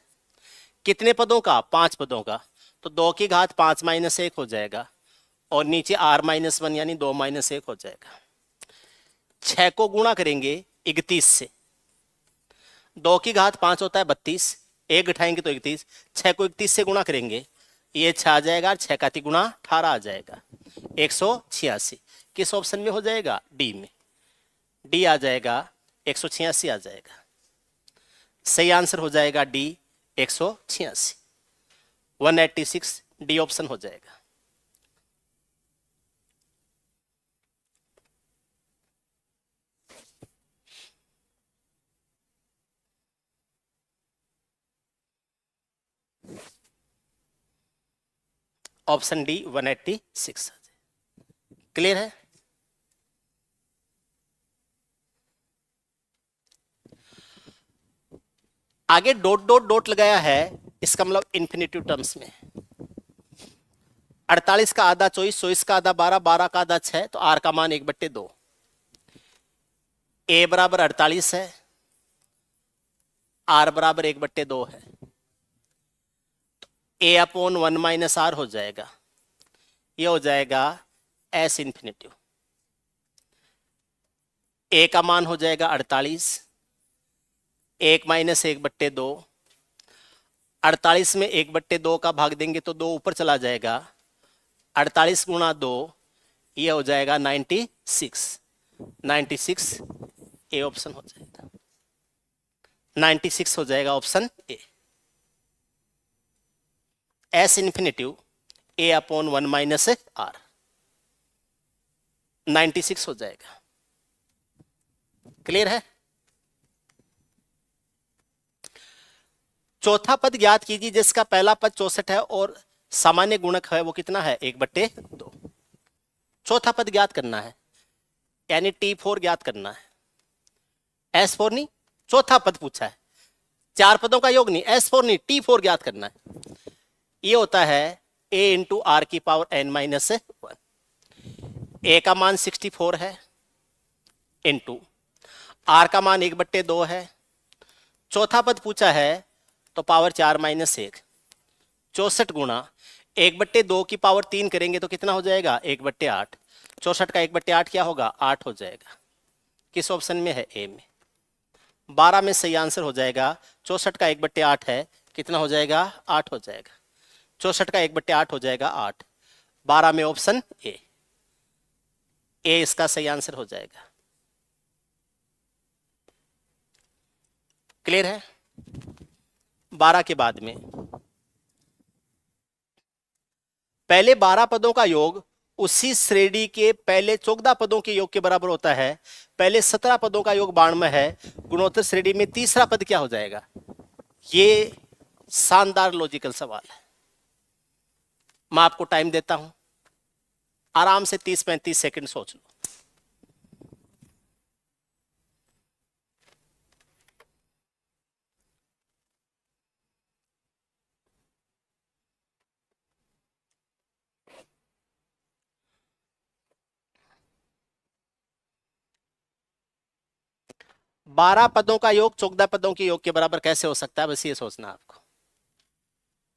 Speaker 1: कितने पदों का 5 पदों का, तो 2 की घात 5 - 1 हो जाएगा और नीचे r-1 यानी 2 - 1 हो जाएगा। 6 को गुणा करेंगे 31 से, 2 की घात 5 होता है 32, 1 घटाएंगे तो 31, 6 को 31 से गुणा करेंगे ये 6 आ जाएगा, 6 का 3 गुणा 18 आ जाएगा 186। किस ऑप्शन में हो जाएगा डी में, डी आ जाएगा 186 आ जाएगा। सही आंसर हो जाएगा डी 186, 186 डी ऑप्शन हो जाएगा। Option D 186। क्लियर है। आगे डॉट डॉट डॉट लगाया है, इसका मतलब इन्फिनिटिव टर्म्स में। 48 का आधा 24, 24 का आधा 12, 12 का आधा 6, तो आर का मान 1/2। ए बराबर 48 है, आर बराबर 1/2 है, ए अपॉन 1 - आर हो जाएगा, ये हो जाएगा एस इन्फिनिटिव। ए का मान हो जाएगा 48, 1 - 1/2, 48 में 1/2 का भाग देंगे तो 2 ऊपर चला जाएगा, 48 गुणा 2 ये हो जाएगा 96, 96 ए ऑप्शन हो जाएगा, 96 हो जाएगा option A. S infinitive A upon 1 - R 96 हो जाएगा। क्लियर है। चौथा पद ज्ञात कीजिए, जिसका पहला पद 64 है और सामान्य गुणक है वो कितना है 1/2। चौथा पद ज्ञात करना है, यानी T4 ज्ञात करना है। S4 नहीं, चौथा पद पूछा है, 4 पदों का योग नहीं, S4 नहीं, T4 ज्ञात करना है। ये होता है ए इंटू आर की पावर एन माइनस 1। ए का मान 64 है इंटू आर का मान 1/2 है। चौथा पद पूछा है तो पावर 4 माइनस 1, 64 गुणा 1/2 की पावर 3 करेंगे तो कितना हो जाएगा 1/8। 64 का 1/8 क्या होगा 8 हो जाएगा। किस ऑप्शन में है ए में। 12 में सही आंसर हो जाएगा। 64 का 1/8 है, कितना हो जाएगा 8 हो जाएगा। 64 का 1/8 हो जाएगा 8। 12 में ऑप्शन ए इसका सही आंसर हो जाएगा। क्लियर है। 12 के बाद में पहले 12 पदों का योग उसी श्रेणी के पहले 14 पदों के योग के बराबर होता है। पहले 17 पदों का योग 92 है। गुणोत्तर श्रेणी में तीसरा पद क्या हो जाएगा। ये शानदार लॉजिकल सवाल है। मैं आपको टाइम देता हूं, आराम से 30-35 सेकंड सोच लो। बारह पदों का योग 14 पदों के योग के बराबर कैसे हो सकता है, बस ये सोचना आपको,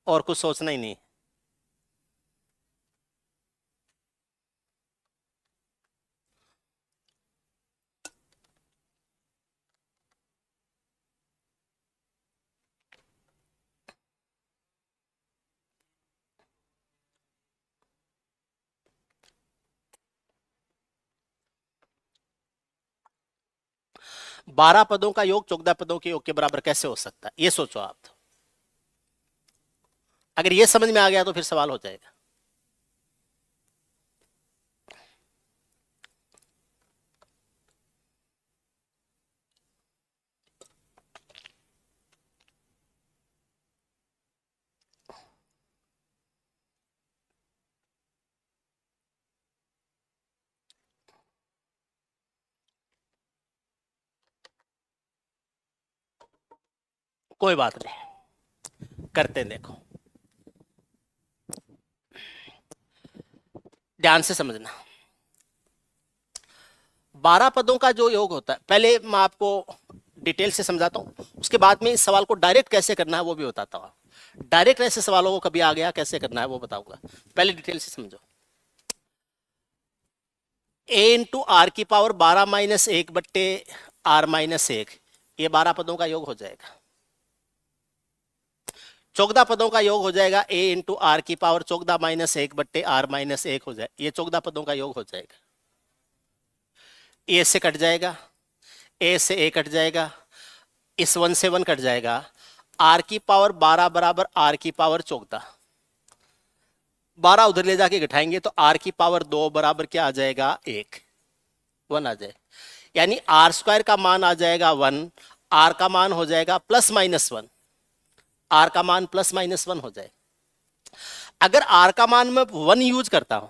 Speaker 1: और कुछ सोचना ही नहीं। बारह पदों का योग 14 पदों के योग के बराबर कैसे हो सकता है, ये सोचो आप। तो अगर ये समझ में आ गया तो फिर सवाल हो जाएगा। कोई बात नहीं, करते हैं। देखो ध्यान से समझना। 12 पदों का जो योग होता है, पहले मैं आपको डिटेल से समझाता हूं, उसके बाद में इस सवाल को डायरेक्ट कैसे करना है वो भी बताता हूं। डायरेक्ट ऐसे सवालों को कभी आ गया कैसे करना है वो बताऊंगा, पहले डिटेल से समझो। ए इंटू आर की पावर 12 माइनस 1/r-1, ये 12 पदों का योग हो जाएगा। 14 पदों का योग हो जाएगा ए इंटू आर की पावर 14 माइनस 1/r-1 हो जाए, ये 14 पदों का योग हो जाएगा। ए से कट जाएगा, ए से ए कट जाएगा, इस 1 से 1 कट जाएगा। आर की पावर 12 बराबर आर की पावर 14, 12 उधर ले जाके घटाएंगे तो आर की पावर 2 बराबर क्या आ जाएगा 1 आ जाए, यानी आर स्क्वायर का मान आ जाएगा 1, आर का मान हो जाएगा +-1, आर का मान +-1 हो जाए। अगर आर का मान मैं 1 यूज करता हूं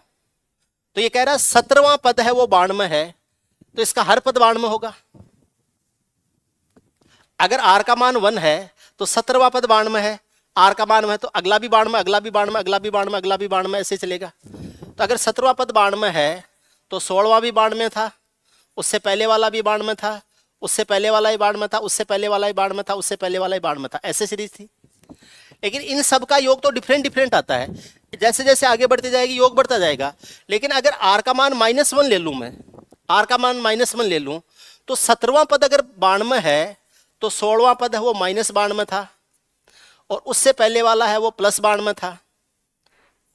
Speaker 1: तो ये कह रहा है 17वां पद है वो 92 है, तो इसका हर पद 92 होगा। अगर आर का मान 1 है तो 17वां पद 92 है, आर का मान है तो अगला भी 92, अगला भी 92, अगला भी 92, अगला भी 92, ऐसे चलेगा। तो अगर 17वां पद 92 है तो 16वां भी 92 था, उससे पहले वाला भी 92 था, उससे पहले वाला ही 92 था, उससे पहले वाला ही 92 था, उससे पहले वाला ही 92 था, ऐसे सीरीज थी। लेकिन इन सब का योग तो डिफरेंट डिफरेंट आता है, जैसे जैसे आगे बढ़ते जाएगी योग बढ़ता जाएगा। लेकिन अगर आर का मान -1 ले लूं मैं, आर का मान -1 ले लूं तो 17वां पद अगर 92 है तो 16वां पद है वो -92 था, और उससे पहले वाला है वो +92 था,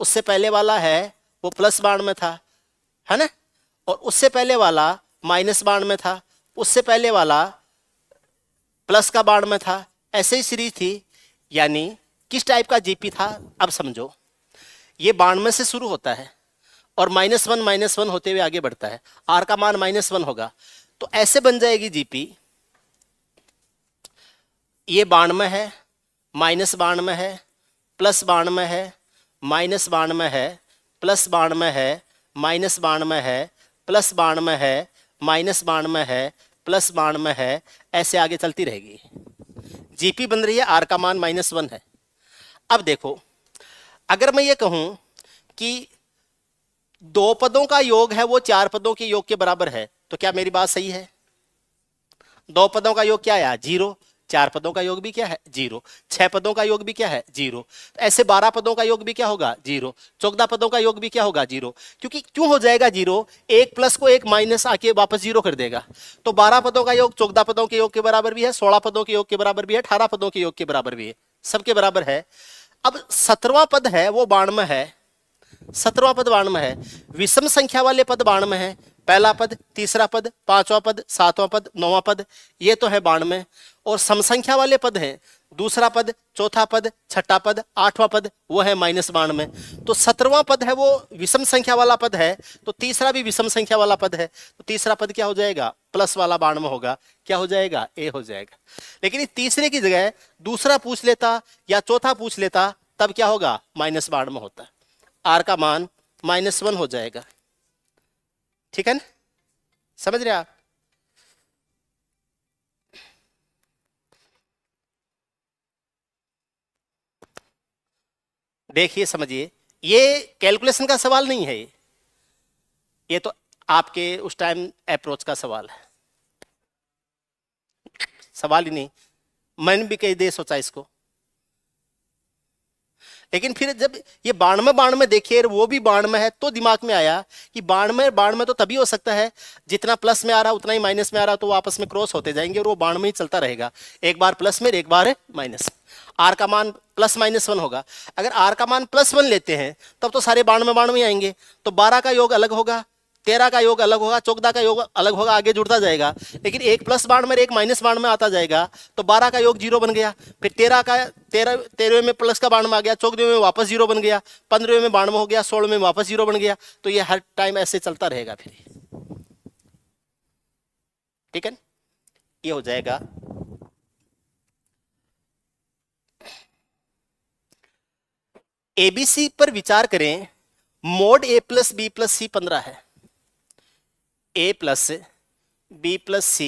Speaker 1: उससे पहले वाला है वो +92 था, है ना, और उससे पहले वाला -92 था, उससे पहले वाला +92 था, ऐसे ही सीरीज थी। यानी किस टाइप का जीपी था, अब समझो। ये 92 से शुरू होता है और -1 होते हुए आगे बढ़ता है, आर का मान -1 होगा, तो ऐसे बन जाएगी जीपी। ये 92 है, -92 है, +92 है, -92 है, +92 है, -92 है, +92 है, -92 है, +92 है, ऐसे आगे चलती रहेगी। जीपी बन रही है, आर का मान -1 है। अब देखो अगर मैं ये कहूं कि दो पदों का योग है वो चार पदों के योग के बराबर है, तो क्या मेरी बात सही है? दो पदों का योग क्या है? जीरो। चार पदों का योग भी क्या है? जीरो। छह पदों का योग भी क्या है? जीरो। ऐसे 12 पदों का योग भी क्या होगा? जीरो। 14 पदों का योग भी क्या होगा? जीरो। क्योंकि क्यों हो जाएगा जीरो? एक प्लस को एक माइनस आके वापस जीरो कर देगा। तो 12 पदों का योग 14 पदों के योग के बराबर भी है, 16 पदों के योग के बराबर भी है, 18 पदों के योग के बराबर भी है, सबके बराबर है। अब 17वां पद है वो 92 है। 17वां पद 92 है। विषम संख्या वाले पद 92 है। पहला पद, तीसरा पद, पांचवा पद, सातवां पद, नौवां पद, ये तो है 92। और सम संख्या वाले पद हैं, दूसरा पद, चौथा पद, छठा पद, आठवां पद, वो है -92। तो 17वां पद है वो विषम संख्या वाला पद है, तो तीसरा भी विषम संख्या वाला पद है, तो तीसरा पद क्या हो जाएगा? प्लस वाला 92 होगा। क्या हो जाएगा? ए हो जाएगा। लेकिन इस तीसरे की जगह दूसरा पूछ लेता या चौथा पूछ लेता, तब क्या होगा? -92 होता। आर का मान -1 हो जाएगा। ठीक है ना? समझ रहे आप? देखिए समझिए, ये कैलकुलेशन का सवाल नहीं है, ये तो आपके उस टाइम अप्रोच का सवाल है, सवाल ही नहीं। मैंने भी कई देर सोचा इसको, लेकिन फिर जब ये 92 देखिए, वो भी 92 है, तो दिमाग में आया कि 92 तो तभी हो सकता है जितना प्लस में आ रहा उतना ही माइनस में आ रहा, तो वो आपस में क्रॉस होते जाएंगे और वो 92 ही चलता रहेगा, एक बार प्लस में एक बार माइनस। आर का मान +-1 होगा। अगर आर का मान +1 लेते हैं तब तो सारे 92 आएंगे, तो 12 का योग अलग होगा, 13 का योग अलग होगा, 14 का योग अलग होगा, आगे जुड़ता जाएगा। लेकिन एक +92 एक -92 आता जाएगा, तो 12 का योग 0 बन गया। फिर 13वें में प्लस का 92 आ गया, 14वें में वापस 0 बन गया, 15वें में 92 हो गया, 16वें में वापस 0 बन गया। तो ये हर टाइम ऐसे चलता रहेगा फिर। ठीक है, ये हो जाएगा। एबीसी पर विचार करें। मोड A + B + C 15 है। A + B + C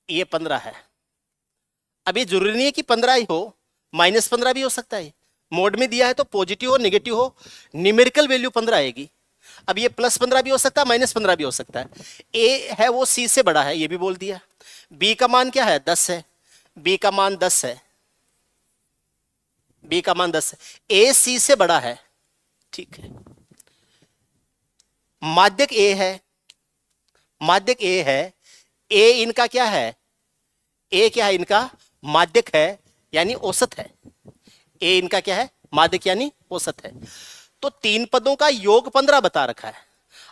Speaker 1: ये 15 है। अब ये जरूरी नहीं है कि 15 ही हो, -15 भी हो सकता है। मोड में दिया है तो पॉजिटिव हो नेगेटिव हो, न्यूमेरिकल वैल्यू 15 आएगी। अब ये +15 भी हो सकता है, -15 भी हो सकता है। ए है वो C से बड़ा है, ये भी बोल दिया। B का मान क्या है? 10 है। B का मान 10 है। B का मान 10 है। A C से बड़ा है। ठीक है। माध्यक A है, माध्यक A है। A इनका क्या है? A क्या है? इनका माध्यक है, यानी औसत है। A इनका क्या है? माध्यक यानी औसत है। तो तीन पदों का योग 15 बता रखा है।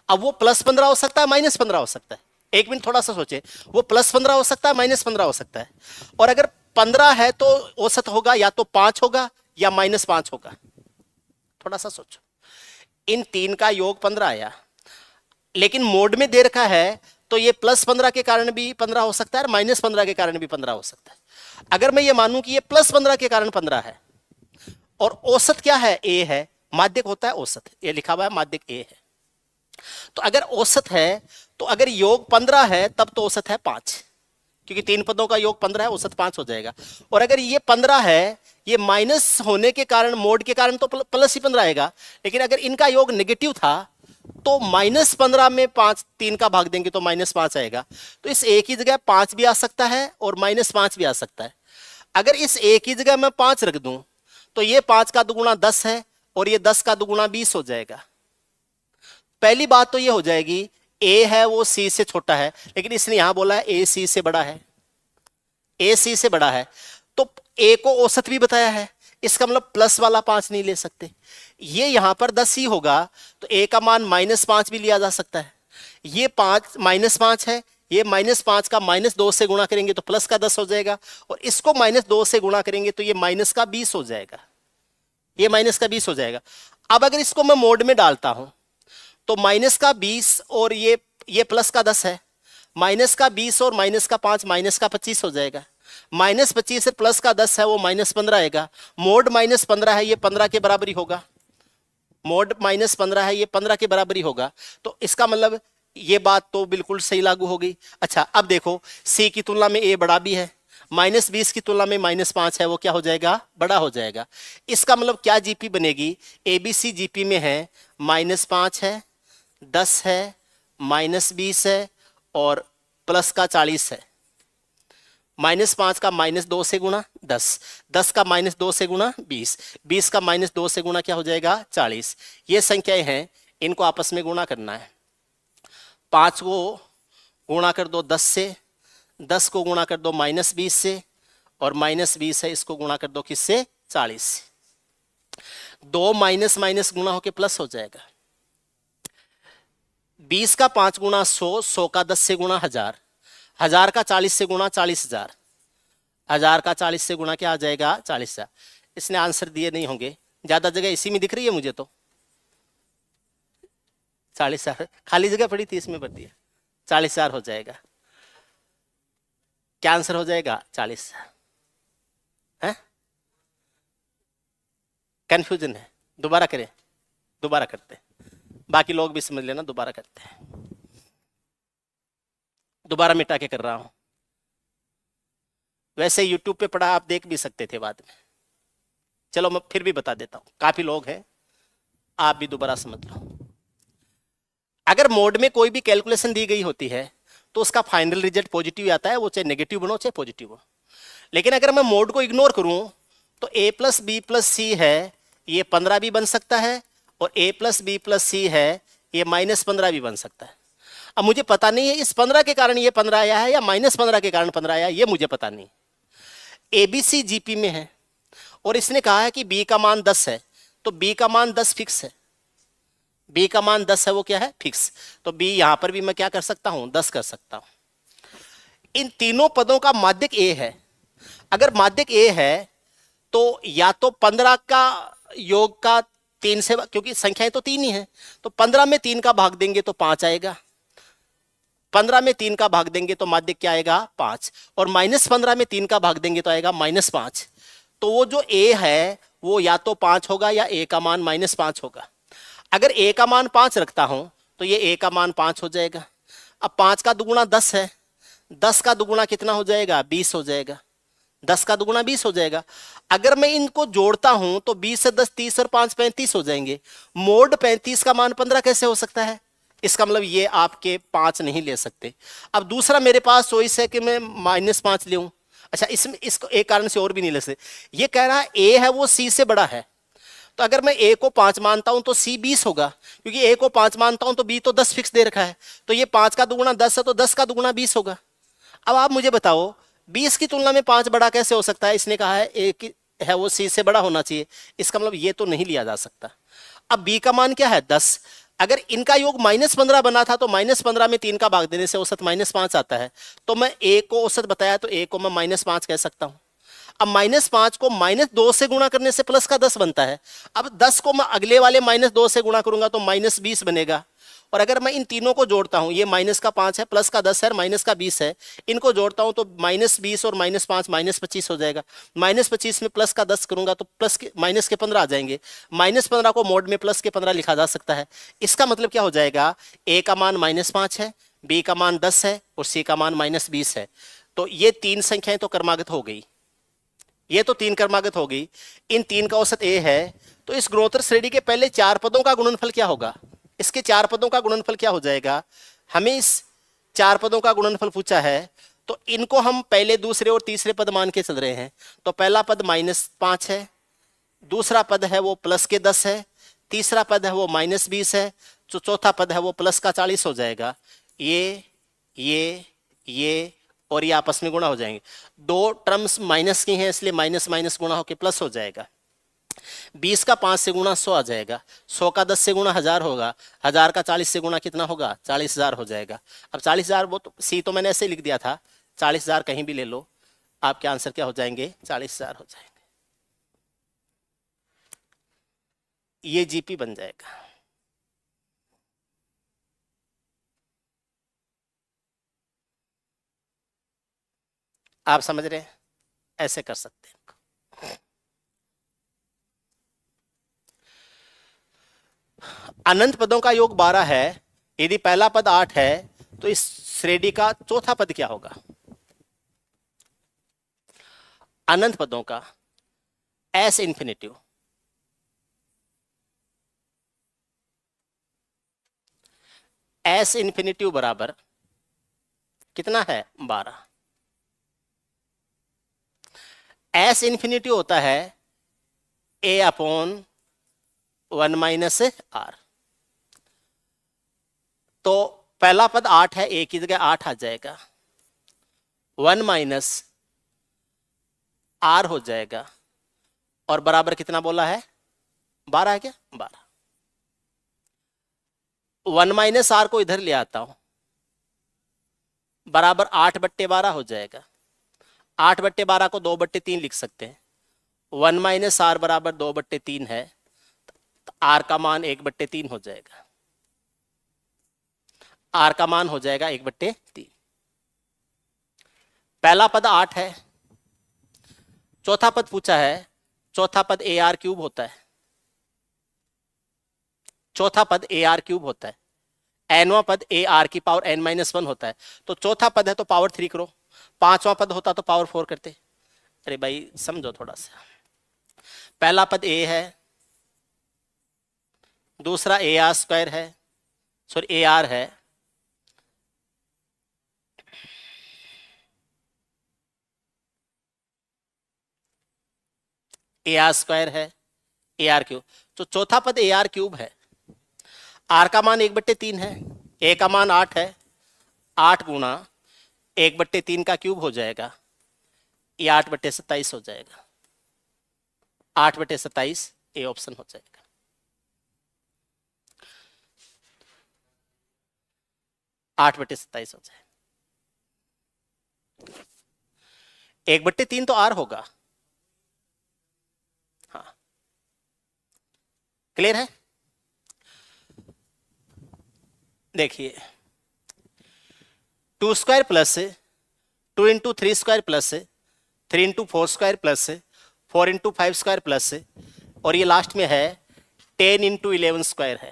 Speaker 1: अब वो +15 हो सकता है, -15 हो सकता है। एक मिनट थोड़ा सा सोचे, वो +15 हो सकता है, -15 हो सकता है। और अगर 15 है तो औसत होगा या तो 5 होगा या -5 होगा। थोड़ा सा सोचो, इन तीन का योग 15 आया, लेकिन मोड में दे रखा है, तो ये +15 के कारण भी 15 हो सकता है और -15 के कारण भी 15 हो सकता है। अगर मैं ये मानूं कि ये +15 के कारण 15 है और औसत क्या है? A है। माध्यक होता है औसत, ये लिखा हुआ है माध्यक A है। तो अगर औसत है, तो अगर योग 15 है तब तो औसत है 5, क्योंकि तीन पदों का योग 15 है, औसत 5 हो जाएगा। और अगर ये 15 है, ये माइनस होने के कारण, मोड के कारण तो प्लस ही 15 आएगा, लेकिन अगर इनका योग नेगेटिव था तो -15 में 5 3 का भाग देंगे तो -5 आएगा। तो इस A की जगह 5 भी आ सकता है और -5 भी आ सकता है। अगर इस A की जगह मैं 5 रख दूं तो ये 5 का दुगुना 10 है और ये 10 का दुगुना 20 हो जाएगा। पहली बात तो ये हो जाएगी, A है वो C से छोटा है, लेकिन इसने यहां बोला है A C से बड़ा है। A C से बड़ा है तो A को औसत भी बताया है, इसका मतलब प्लस वाला 5 नहीं ले सकते। ये यहां पर 10 ही होगा, तो A का मान -5 भी लिया जा सकता है। ये 5 -5 है, ये -5 का -2 से गुणा करेंगे तो प्लस का 10 हो जाएगा, और इसको -2 से गुणा करेंगे तो ये माइनस का 20 हो जाएगा। ये माइनस का 20 हो जाएगा। अब अगर इसको मैं मोड में डालता हूं तो माइनस का 20 और ये प्लस का 10 है, माइनस का 20 और माइनस का 5 माइनस का 25 हो जाएगा। -25 से प्लस का 10 है वो -15 आएगा। मोड -15 है, ये 15 के बराबर ही होगा। मोड -15 है, ये 15 के बराबर ही होगा। तो इसका मतलब ये बात तो बिल्कुल सही लागू हो गई। अच्छा अब देखो, C की तुलना में A बड़ा भी है। -20 की तुलना में -5 है वो क्या हो जाएगा, बड़ा हो जाएगा। इसका मतलब क्या जीपी बनेगी, एबीसी जीपी में है -5 है, 10 है, -20 है और प्लस का 40 है। -5 का -2 से गुणा 10, 10 का -2 से गुणा 20, 20 का -2 से गुणा क्या हो जाएगा 40। ये संख्याएं हैं, इनको आपस में गुणा करना है। 5 को गुणा कर दो 10 से, 10 को गुणा कर दो -20 से और -20 है इसको गुणा कर दो किससे, 40 से। 2 माइनस माइनस गुणा होके प्लस हो जाएगा। 20 का 5 गुणा 100, 100 का 10 से गुणा 1000, 1000 का 40 से गुणा 40,000, 1000 का 40 से गुणा क्या आ जाएगा 40,000। इसने आंसर दिए नहीं होंगे, ज्यादा जगह इसी में दिख रही है मुझे तो। 40,000 खाली जगह पड़ी थी इसमें भर दिया, 40,000 हो जाएगा। क्या आंसर हो जाएगा 40,000 है। कंफ्यूजन है, दोबारा करें, दोबारा करते हैं, बाकी लोग भी समझ लेना, दोबारा करते हैं। दोबारा मिटा के कर रहा हूं, वैसे यूट्यूब पे पढ़ा आप देख भी सकते थे बाद में, चलो मैं फिर भी बता देता हूं, काफी लोग हैं, आप भी दोबारा समझ लो। अगर मोड में कोई भी कैलकुलेशन दी गई होती है तो उसका फाइनल रिजल्ट पॉजिटिव आता है, वो चाहे नेगेटिव बनो चाहे पॉजिटिव हो। लेकिन अगर मैं मोड को इग्नोर करूं तो a प्लस बी प्लस सी है, ये 15 भी बन सकता है, और a प्लस बी प्लस सी है, ये -15 भी बन सकता है। अब मुझे पता नहीं है इस 15 के कारण ये 15 आया है या -15 के कारण 15 आया, ये मुझे पता नहीं। एबीसी जीपी में है और इसने कहा है कि बी का मान 10 है, तो बी का मान 10 फिक्स है, बी का मान 10 है वो क्या है फिक्स, तो बी यहां पर भी मैं क्या कर सकता हूं 10 कर सकता हूं। इन तीनों पदों का माध्यक ए है, अगर माध्यक ए है तो या तो 15 का योग का 3 से, क्योंकि संख्याएं तो 3 ही है, तो 15 में 3 का भाग देंगे तो 5 आएगा, 15 में 3 का भाग देंगे तो माध्यक क्या आएगा 5, और -15 में 3 का भाग देंगे तो आएगा -5। तो वो जो ए है वो या तो 5 होगा या ए का मान -5 होगा। अगर ए का मान 5 रखता हूं तो ये ए का मान 5 हो जाएगा। अब 5 का दुगुना 10 है, 10 का दुगुना कितना हो जाएगा 20 हो जाएगा, 10 का दुगुना 20 हो जाएगा। अगर मैं इनको जोड़ता हूं तो 20 से 10 30 और 5 35 हो जाएंगे। मोड 35 का मान 15 कैसे हो सकता है, इसका मतलब ये आपके 5 नहीं ले सकते। अब दूसरा मेरे पास चॉइस है कि मैं -5 लूं, अच्छा इसमें इसको एक कारण से और भी नहीं ले सकते। ये कह रहा है ए है वो सी से बड़ा है, तो अगर मैं ए को 5 मानता हूं तो सी 20 होगा, क्योंकि ए को 5 मानता हूं तो बी तो 10 फिक्स दे रखा है, तो ये 5 का दुगुना 10 है तो 10 का दुगुना 20 होगा। अब आप मुझे बताओ 20 की तुलना में 5 बड़ा कैसे हो सकता है, इसने कहा है ए की है वो सी से बड़ा होना चाहिए, इसका मतलब ये तो नहीं लिया जा सकता। अब बी का मान क्या है 10, अगर इनका योग -15 बना था तो -15 में 3 का भाग देने से औसत -5 आता है, तो मैं ए को औसत बताया तो ए को मैं -5 कह सकता हूं। अब -5 को -2 से गुणा करने से प्लस का 10 बनता है, अब 10 को मैं अगले वाले -2 से गुणा करूंगा तो -20 बनेगा। और अगर मैं इन तीनों को जोड़ता हूं, ये माइनस का 5 है, प्लस का 10 है, माइनस का 20 है, इनको जोड़ता हूं तो -20 और -5 -25 हो जाएगा। -25 में प्लस का 10 करूंगा तो प्लस के माइनस के 15 आ जाएंगे। -15 को मोड में प्लस के 15 लिखा जा सकता है। इसका मतलब क्या हो जाएगा, ए का मान -5 है, बी का मान 10 है और सी का मान -20 है। तो ये 3 संख्याएं तो क्रमागत हो गई, ये तो 3 क्रमागत हो गई, इन 3 का औसत ए है। तो इस गुणोत्तर श्रेणी के पहले 4 पदों का गुणनफल क्या होगा, इसके 4 पदों का गुणनफल क्या हो जाएगा। हमें इस 4 पदों का गुणनफल पूछा है, तो इनको हम पहले दूसरे और तीसरे पद मान के चल रहे हैं। तो पहला पद -5 है, दूसरा पद है वो प्लस के 10 है, तीसरा पद है वो -20 है, जो चौथा पद है वो प्लस का 40 हो जाएगा। ये और ये आपस में गुणा हो जाएंगे। 2 टर्म्स माइनस की हैं इसलिए माइनस माइनस गुणा होकर प्लस हो जाएगा। 20 का 5 से गुणा 100 आ जाएगा, 100 का 10 से गुणा 1000 होगा, 1000 का 40 से गुणा कितना होगा 40,000 हो जाएगा। अब 40,000 वो तो सी तो मैंने ऐसे लिख दिया था, 40,000 कहीं भी ले लो, आपके आंसर क्या हो जाएंगे 40,000 हो जाएंगे। ये जीपी बन जाएगा। आप समझ रहे हैं, ऐसे कर सकते हैं। अनंत पदों का योग 12 है, यदि पहला पद 8 है तो इस श्रेणी का चौथा पद क्या होगा। अनंत पदों का एस इन्फिनिटिव एस इन्फिनिटिव बराबर कितना है 12। एस इन्फिनिटिव होता है ए अपॉन 1 माइनस आर। तो पहला पद 8 है, ए की जगह 8 आ जाएगा, 1 माइनस आर हो जाएगा और बराबर कितना बोला है 12 है क्या 12। 1 माइनस आर को इधर ले आता हूं, बराबर 8/12 हो जाएगा। 8/12 को 2/3 लिख सकते हैं। 1 माइनस आर बराबर 2/3 है, तो आर का मान 1/3 हो जाएगा। आर का मान हो जाएगा 1/3। पहला पद 8 है। चौथा पद पूछा है, चौथा पद ए आर क्यूब होता है। चौथा पद ए आर क्यूब होता है। एनवा पद ए आर की पावर n-1 होता है। तो चौथा पद है तो पावर 3 करो, पांचवा पद होता तो पावर 4 करते। अरे भाई समझो थोड़ा सा। पहला पद ए है, दूसरा ए आर स्क्वायर है, सॉरी ए आर है, ए आर स्क्वायर है, ए आर क्यूब। तो चौथा पद ए आर क्यूब है। आर का मान 1/3 है, ए का मान 8 है, 8 गुणा 1/3 का क्यूब हो जाएगा, ये 8/27 हो जाएगा। 8/27 ए ऑप्शन हो जाएगा। आठ बटे 27 हो जाए। 1/3 तो आर होगा। हाँ क्लियर है। देखिए 2 square plus 2 into 3 square plus 3 into 4 square plus 4 into 5 square plus, और ये लास्ट में है 10 इंटू 11 स्क्वायर है,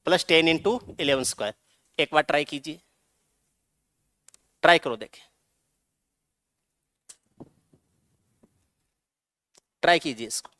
Speaker 1: प्लस 10 इंटू 11 स्क्वायर। एक बार ट्राई कीजिए, ट्राई करो, देखें, ट्राई कीजिए इसको।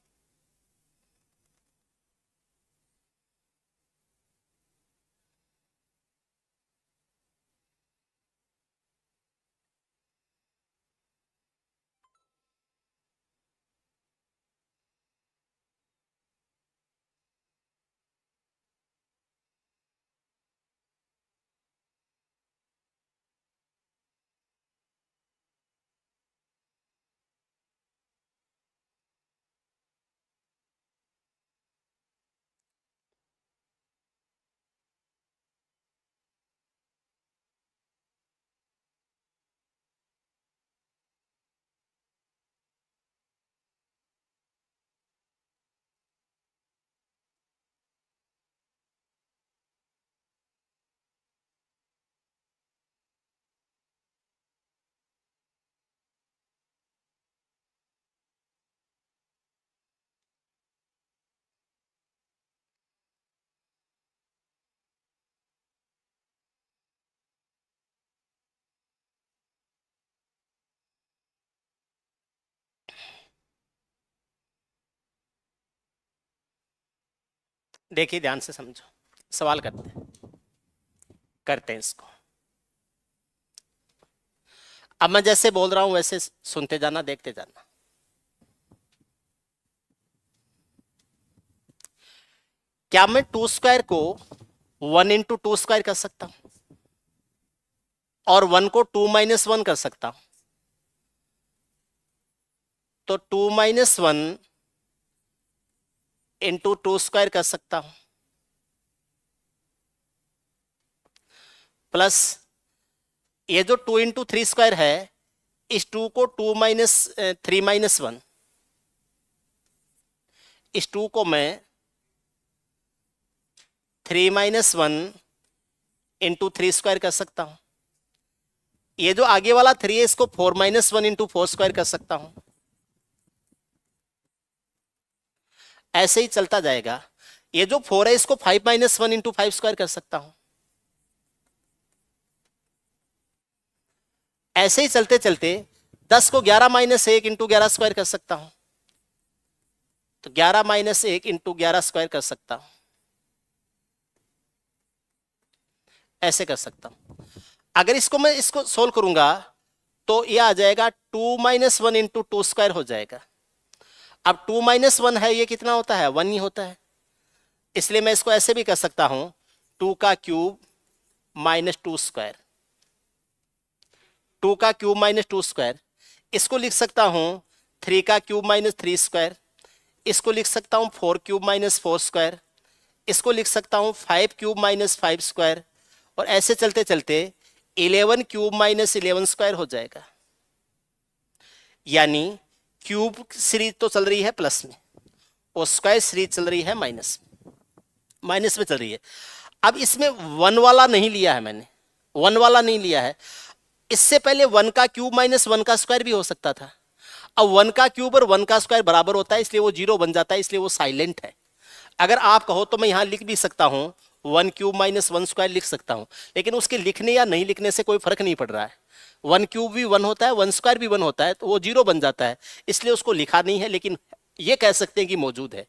Speaker 1: देखिए ध्यान से समझो, सवाल करते हैं इसको। अब मैं जैसे बोल रहा हूं वैसे सुनते जाना, देखते जाना। क्या मैं 2 स्क्वायर को 1 इंटू 2 स्क्वायर कर सकता हूं और 1 को 2 माइनस 1 कर सकता हूं? तो 2 माइनस 1 इंटू 2 स्क्वायर कर सकता हूं, प्लस ये जो 2 इंटू 3 स्क्वायर है, इस 2 को 2 माइनस 3 माइनस 1, इस 2 को मैं 3 माइनस 1 इंटू 3 स्क्वायर कर सकता हूं। ये जो आगे वाला 3 है इसको 4 माइनस 1 इंटू 4 स्क्वायर कर सकता हूं। ऐसे ही चलता जाएगा। ये जो 4 है इसको 5 माइनस 1 इंटू 5 स्क्वायर कर सकता हूं। ऐसे ही चलते चलते 10 को 11 माइनस 1 इंटू 11 स्क्वायर कर सकता हूं, तो 11 माइनस 1 इंटू 11 स्क्वायर कर सकता हूं, ऐसे कर सकता हूं। अगर इसको मैं इसको सोल्व करूंगा तो ये आ जाएगा 2 माइनस 1 इंटू 2 स्क्वायर हो जाएगा। अब 2 माइनस 1 है, ये कितना होता है, 1 ही होता है, इसलिए मैं इसको ऐसे भी कर सकता हूं, 2 का क्यूब माइनस 2 स्क्वायर, 2 का क्यूब माइनस 2 स्क्वायर। इसको लिख सकता हूं 3 का क्यूब माइनस 3 स्क्वायर, इसको लिख सकता हूं 4 क्यूब माइनस 4 स्क्वायर, इसको लिख सकता हूं 5 क्यूब माइनस 5 स्क्वायर, और ऐसे चलते चलते 11 क्यूब माइनस 11 स्क्वायर हो जाएगा। यानी क्यूब सीरीज तो चल रही है प्लस में और स्क्वायर सीरीज चल रही है माइनस माइनस में चल रही है। अब इसमें 1 वाला नहीं लिया है मैंने, 1 वाला नहीं लिया है। इससे पहले 1 का क्यूब माइनस 1 का स्क्वायर भी हो सकता था। अब 1 का क्यूब और 1 का स्क्वायर बराबर होता है, इसलिए वो 0 बन जाता है, इसलिए वो साइलेंट है। अगर आप कहो तो मैं यहां लिख भी सकता हूं 1 क्यूब माइनस 1 स्क्वायर लिख सकता हूं, लेकिन उसके लिखने या नहीं लिखने से कोई फर्क नहीं पड़ रहा है। 1 क्यूब भी 1 होता है, 1 स्क्वायर भी 1 होता है, तो वो 0 बन जाता है, इसलिए उसको लिखा नहीं है, लेकिन ये कह सकते हैं कि मौजूद है।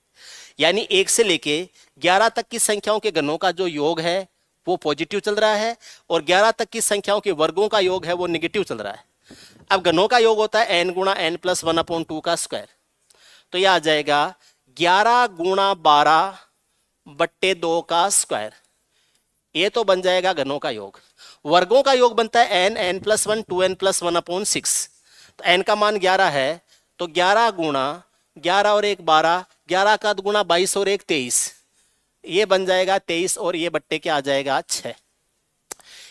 Speaker 1: यानी 1 से लेके 11 तक की संख्याओं के घनों का जो योग है वो पॉजिटिव चल रहा है, और 11 तक की संख्याओं के वर्गों का योग है वो निगेटिव चल रहा है। अब घनों का योग होता है n गुणा n प्लस 1/2 का स्क्वायर, तो यह आ जाएगा 11 गुणा 12 बट्टे 2 का स्क्वायर, ये तो बन जाएगा घनों का योग। वर्गों का योग बनता है n, n plus 1, 2n plus 1/6, तो n का मान 11 है, तो 11 गुणा 11 और 1 12, 11 का गुणा 22 और 1 23, ये बन जाएगा 23, और ये बट्टे के आ जाएगा 6।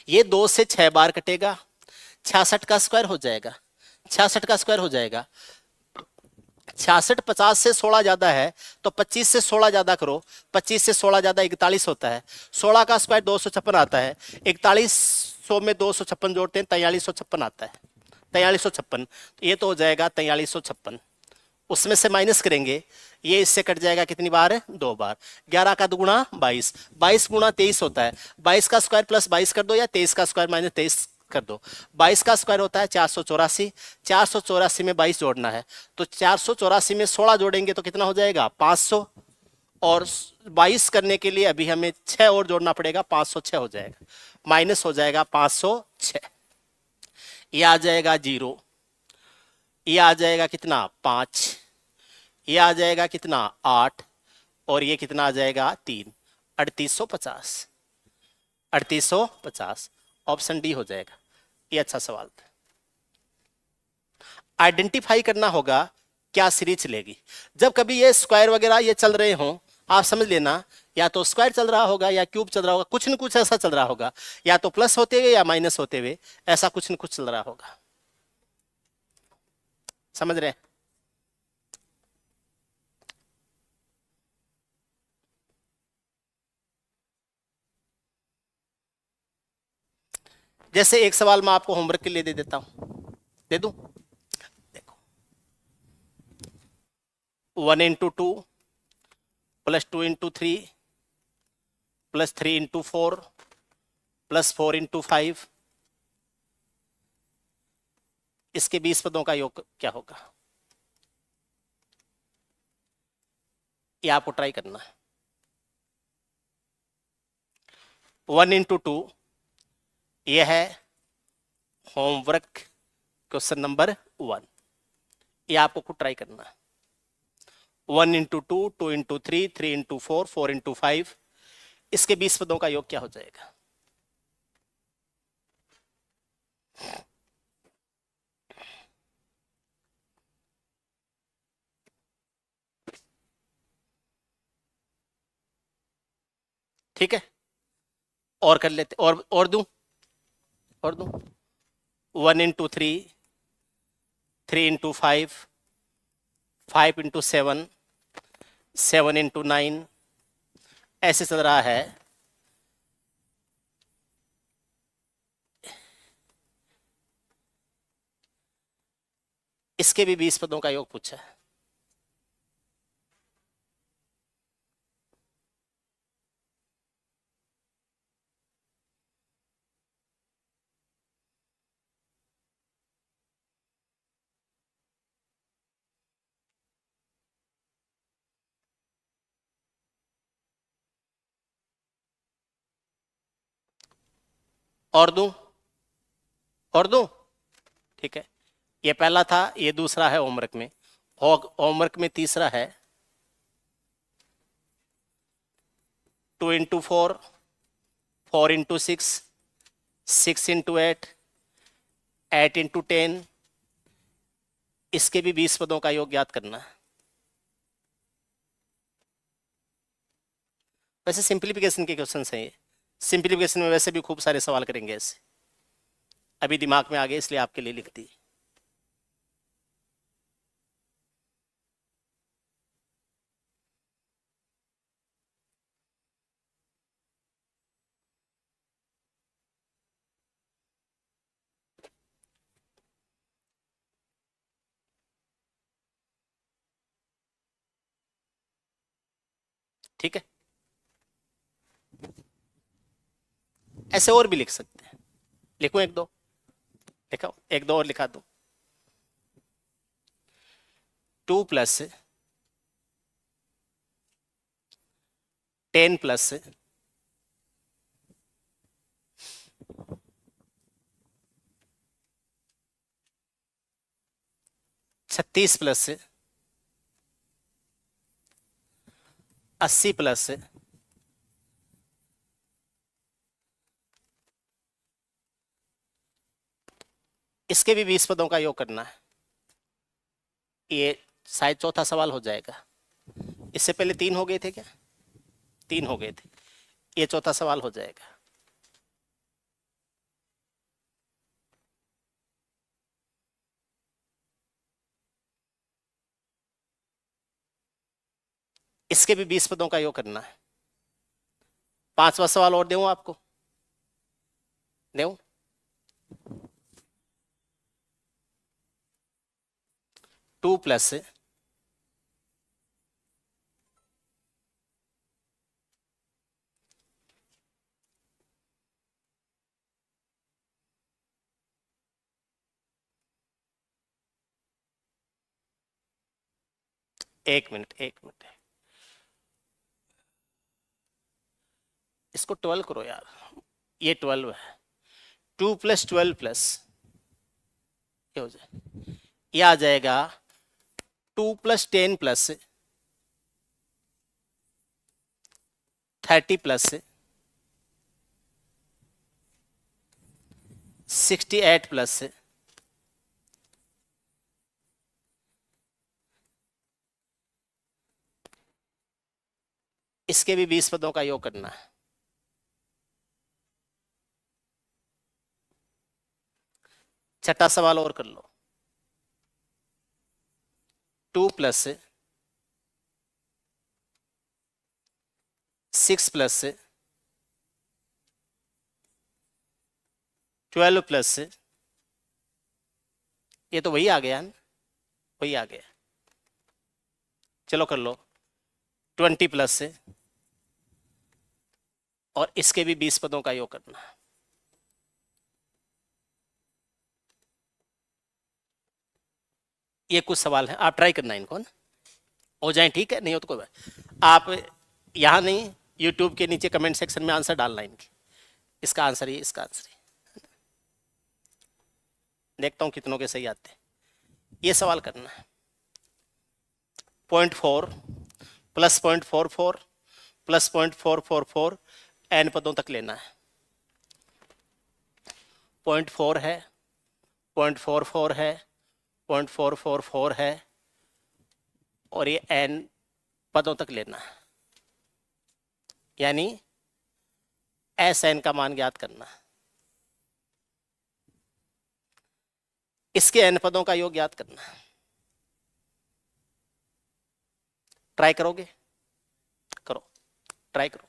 Speaker 1: ये 2 से 6 बार कटेगा, 66 का स्क्वायर हो जाएगा, 66 का स्क्वायर हो जाएगा। 66 50 से 16 ज्यादा है, तो 25 से 16 ज्यादा करो, 25 से 16 ज्यादा 41 होता है, 16 का स्क्वायर 256 आता है, 4100 में 256 जोड़ते हैं 4356 आता है, 4356, तो ये तो हो जाएगा 4356। उसमें से माइनस करेंगे, ये इससे कट जाएगा कितनी बार है, 2 बार। 11 का दुगुना 22, 22 गुणा 23 होता है, 22 का स्क्वायर प्लस 22 कर दो, या 23 का स्क्वायर माइनस 23 कर दो। 22 का स्क्वायर होता है 484, 484 में 22 जोड़ना है, तो 484 में 16 जोड़ेंगे तो कितना हो जाएगा 500, और 22 करने के लिए अभी हमें 6 और जोड़ना पड़ेगा, 506 हो जाएगा, माइनस हो जाएगा 506। ये आ जाएगा 0, ये आ जाएगा कितना 5, ये आ जाएगा कितना 8, और ये कितना आ जाएगा 3, 3850, 3850, ऑप्शन डी हो जाएगा। ये अच्छा सवाल था। आइडेंटिफाई करना होगा क्या सीरीज चलेगी। जब कभी ये स्क्वायर वगैरह ये चल रहे हों, आप समझ लेना या तो स्क्वायर चल रहा होगा या क्यूब चल रहा होगा, कुछ न कुछ ऐसा चल रहा होगा, या तो प्लस होते हुए या माइनस होते हुए, ऐसा कुछ न कुछ चल रहा होगा। समझ रहे हैं? जैसे एक सवाल मैं आपको होमवर्क के लिए दे देता हूं, दे दूं? देखो, 1 into 2 plus 2 into 3 plus 3 into 4 plus 4 into 5, इसके 20 पदों का योग क्या होगा? ये आपको ट्राई करना है। 1 इंटू 2 ये है होमवर्क क्वेश्चन नंबर 1, ये आपको खुद ट्राई करना है। 1 इंटू 2, 2 इंटू 3, 3 इंटू 4, 4 इंटू 5, इसके 20 पदों का योग क्या हो जाएगा? ठीक है, और कर लेते, और दूं, और दूं। 1 इंटू 3, 3 इंटू 5, 5 इंटू 7, 7 इंटू 9, ऐसे चल रहा है। इसके भी 20 पदों का योग पूछा है। और दूं? और दूं? ठीक है, ये पहला था, ये दूसरा है होमवर्क में। होमवर्क में तीसरा है 2 into 4, 4 into 6, 6 into 8, 8 into 10। इसके भी 20 पदों का योग याद करना है। वैसे सिंप्लीफिकेशन के क्वेश्चन हैं ये। सिंप्लीफिकेशन में वैसे भी खूब सारे सवाल करेंगे ऐसे। अभी दिमाग में आ गए इसलिए आपके लिए लिख दी। ठीक है, ऐसे और भी लिख सकते हैं। लिखूं एक दो? लिखा, एक दो और लिखा दूं। 2 + 10 + 36 + 80 + इसके भी 20 पदों का योग करना है। ये शायद चौथा सवाल हो जाएगा। इससे पहले 3 हो गए थे क्या? 3 हो गए थे, ये चौथा सवाल हो जाएगा। इसके भी 20 पदों का योग करना है। पांचवा सवाल और दूं आपको? दूं? 2 + 1 मिनट, 1 मिनट, इसको 12 करो यार। ये 12 है। 2 + 12 ये हो जाए, ये आ जाएगा 2 + 10 + 30 + 68 + इसके भी 20 पदों का योग करना है। छठा सवाल और कर लो। 2 + 6 + 12 + ये तो वही आ गया ना, वही आ गया। चलो कर लो 20 + और इसके भी 20 पदों का योग करना है। ये कुछ सवाल हैं, आप ट्राई करना इनको ना, हो जाए ठीक है, नहीं हो तो कोई बात। आप यहाँ नहीं, यूट्यूब के नीचे कमेंट सेक्शन में आंसर डालना इनके। इसका आंसर ये, इसका आंसर ये। देखता हूँ कितनों के सही आते हैं। ये सवाल करना है। 0.4 + 0.44 + 0.444 एन पदों तक लेना है। 0.4 है, 0.44 है, 0.444 है, और ये एन पदों तक लेना है। यानी एस एन का मान ज्ञात करना है। इसके एन पदों का योग ज्ञात करना है। ट्राई करोगे? करो, ट्राई करो,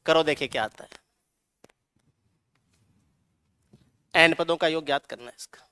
Speaker 1: करो, देखिए क्या आता है। एन पदों का योग ज्ञात करना है इसका।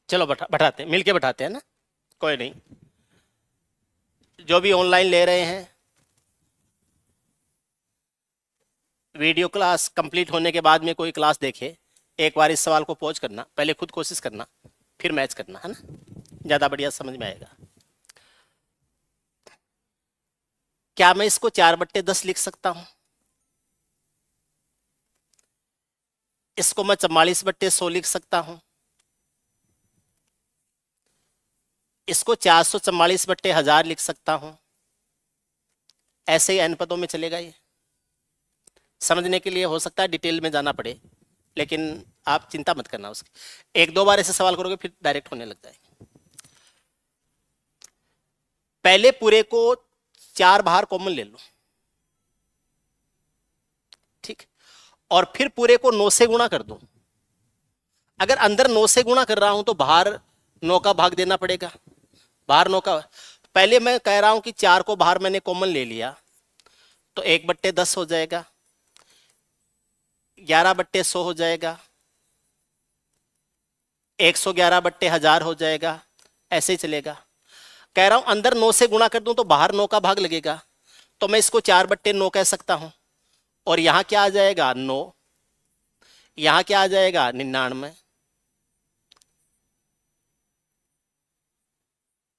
Speaker 1: चलो बैठाते हैं, मिलके बैठाते हैं ना, कोई नहीं। जो भी ऑनलाइन ले रहे हैं, वीडियो क्लास कंप्लीट होने के बाद में कोई क्लास देखे, एक बार इस सवाल को पॉज करना, पहले खुद कोशिश करना, फिर मैच करना, है ना, ज़्यादा बढ़िया समझ में आएगा। क्या मैं इसको 4/10 लिख सकता हूं? इसको मैं 44/100 लिख सकता हूं? इसको 444/1000 लिख सकता हूं? ऐसे ही n पदों में चलेगा ये। समझने के लिए हो सकता है डिटेल में जाना पड़े, लेकिन आप चिंता मत करना उसकी। एक दो बार ऐसे सवाल करोगे फिर डायरेक्ट होने लग जाएगा। पहले पूरे को 4 बाहर कॉमन ले लो, ठीक, और फिर पूरे को 9 से गुणा कर दो। अगर अंदर 9 से गुणा कर रहा हूं तो बाहर 9 का भाग देना पड़ेगा, बाहर 9 का। पहले मैं कह रहा हूं कि 4 को बाहर मैंने कॉमन ले लिया तो 1/10 हो जाएगा, 11/100 हो जाएगा, 111/1000 हो जाएगा, ऐसे ही चलेगा। कह रहा हूं अंदर 9 से गुणा कर दूं तो बाहर 9 का भाग लगेगा, तो मैं इसको 4/9 कह सकता हूं। और यहां क्या आ जाएगा? 9। यहां क्या आ जाएगा? 99।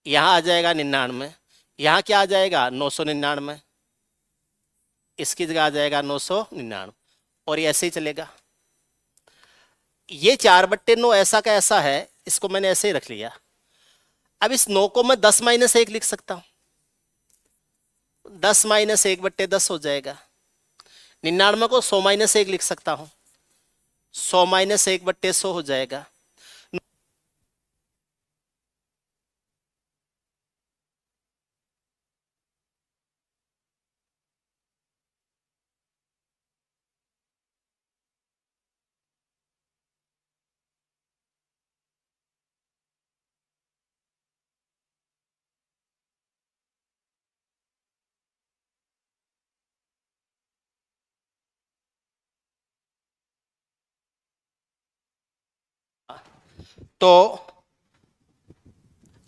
Speaker 1: यहां आ जाएगा 99। यहां क्या आ जाएगा? 999। इसकी जगह आ जाएगा 999। और ये ऐसे ही चलेगा। ये 4/9 ऐसा का ऐसा है, इसको मैंने ऐसे ही रख लिया। अब इस 9 को मैं 10-1 लिख सकता हूं, 10-1/10 हो जाएगा। 99 को 100-1 लिख सकता हूं, 100-1/100 हो जाएगा। तो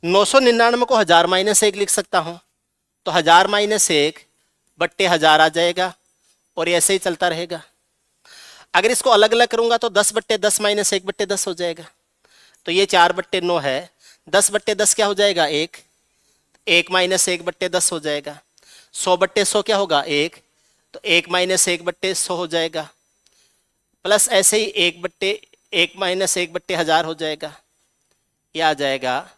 Speaker 1: 999 को 1000-1 लिख सकता हूं, तो 1000-1/1000 आ जाएगा, और ये ऐसे ही चलता रहेगा। अगर इसको अलग अलग करूंगा तो 10/10 - 1/10 हो जाएगा। तो ये 4/9 है, 10/10 क्या हो जाएगा? 1, 1-1/10 हो जाएगा। 100/100 क्या होगा? 1, तो 1-1/100 हो जाएगा। प्लस ऐसे ही 1/1-1/1000 हो जाएगा, यह आ जाएगा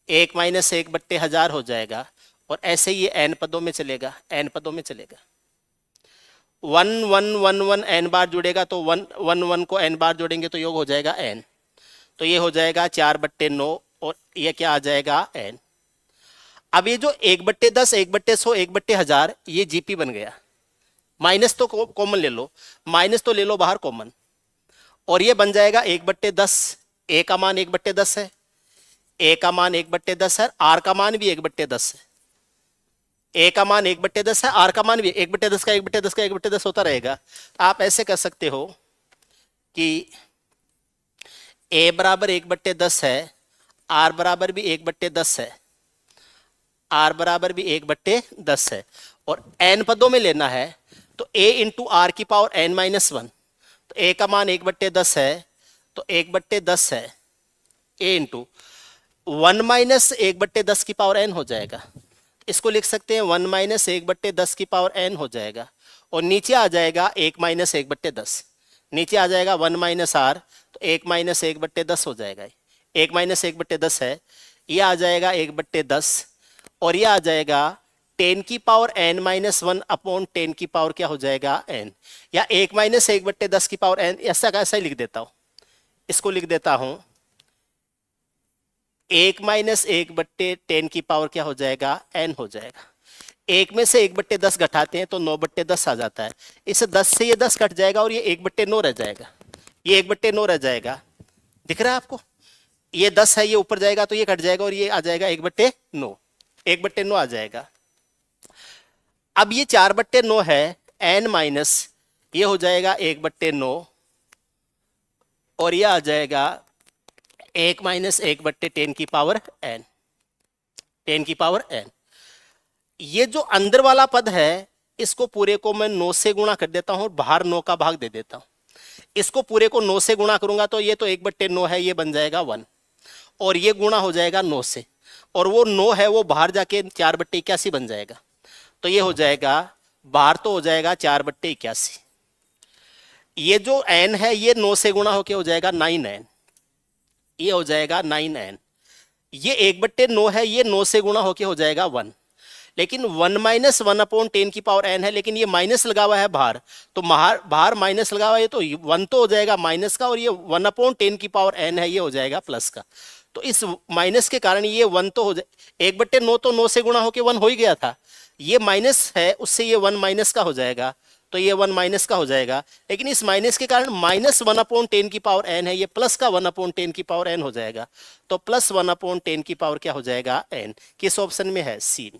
Speaker 1: 1-1/1000 हो जाएगा। और ऐसे ही ये n पदों में चलेगा, n पदों में चलेगा। 1 1 1 1 n बार जुड़ेगा तो 1 1 1 को n बार जोड़ेंगे तो योग हो जाएगा n। तो ये हो जाएगा 4/9, और ये क्या आ जाएगा? n। अब ये जो 1/10, 1/100, 1/1000 ये जीपी बन गया। माइनस तो कॉमन ले लो, माइनस तो ले लो बाहर कॉमन, और ये बन जाएगा 1/10। ए का मान 1/10 है, ए का मान 1/10 है, आर का मान भी 1/10 है। ए का मान 1/10 है, आर का मान भी 1/10 का 1/10 का 1/10 होता रहेगा। आप ऐसे कर सकते हो कि ए बराबर 1/10 है, आर बराबर भी 1/10 है, आर बराबर भी 1/10 है, और एन पदों में लेना है तो ए इंटू आर की पावर n-1। तो ए का मान 1/10 है, तो 1/10 है, ए इंटू 1-1/10 की पावर n हो जाएगा। इसको लिख सकते हैं 1-1/10 की पावर n हो जाएगा, और नीचे आ जाएगा 1-1/10। नीचे आ जाएगा 1 - आर, तो 1-1/10 हो जाएगा। 1-1/10 है, ये आ जाएगा 1/10, और ये आ जाएगा 10 की पावर n-1 अपॉन 10 की पावर क्या हो जाएगा? n। या 1-1/10 की पावर n, ऐसा कैसा ही लिख देता हूं। इसको लिख देता हूं 1-1/10 की पावर क्या हो जाएगा? n हो जाएगा। 1 में से 1/10 घटाते हैं तो 9/10 आ जाता है। इसे 10 से ये 10 कट जाएगा और ये 1/9 रह जाएगा, ये 1/9 रह जाएगा। दिख रहा है आपको? ये 10 है, ये ऊपर जाएगा तो ये कट जाएगा और ये आ जाएगा 1/9, 1/9 आ जाएगा। अब ये 4/9 है, n माइनस ये हो जाएगा 1/9 और ये आ जाएगा 1 माइनस 1/10 की पावर n, 10 की पावर n। ये जो अंदर वाला पद है इसको पूरे को मैं 9 से गुणा कर देता हूं और बाहर 9 का भाग दे देता हूं। इसको पूरे को 9 से गुणा करूंगा तो ये तो 1/9 है, ये बन जाएगा 1 और ये गुणा हो जाएगा 9 से, और वो 9 है वो बाहर जाके 4/81 बन जाएगा। तो ये हो जाएगा, बाहर तो हो जाएगा 4/81। ये जो n है ये 9 से गुणा होके हो जाएगा 9n, ये हो जाएगा 9n। ये 1/9 है, ये 9 से गुणा होके हो जाएगा 1, लेकिन 1 माइनस 1/10 की पावर n है, लेकिन ये माइनस लगा हुआ है बाहर, तो बाहर माइनस लगा हुआ है तो 1 तो हो जाएगा माइनस का, और ये 1/10 की पावर n है ये हो जाएगा प्लस का। तो इस माइनस के कारण ये 1 तो हो जाए, 1/9 तो 9 से गुणा होके 1 हो ही गया था, ये माइनस है उससे ये 1 माइनस का हो जाएगा, तो ये 1 माइनस का हो जाएगा। लेकिन इस माइनस के कारण माइनस 1/10 की पावर n है, ये प्लस का 1/10 की पावर n हो जाएगा। तो प्लस 1/10 की पावर क्या हो जाएगा, n। किस ऑप्शन में है, सी में।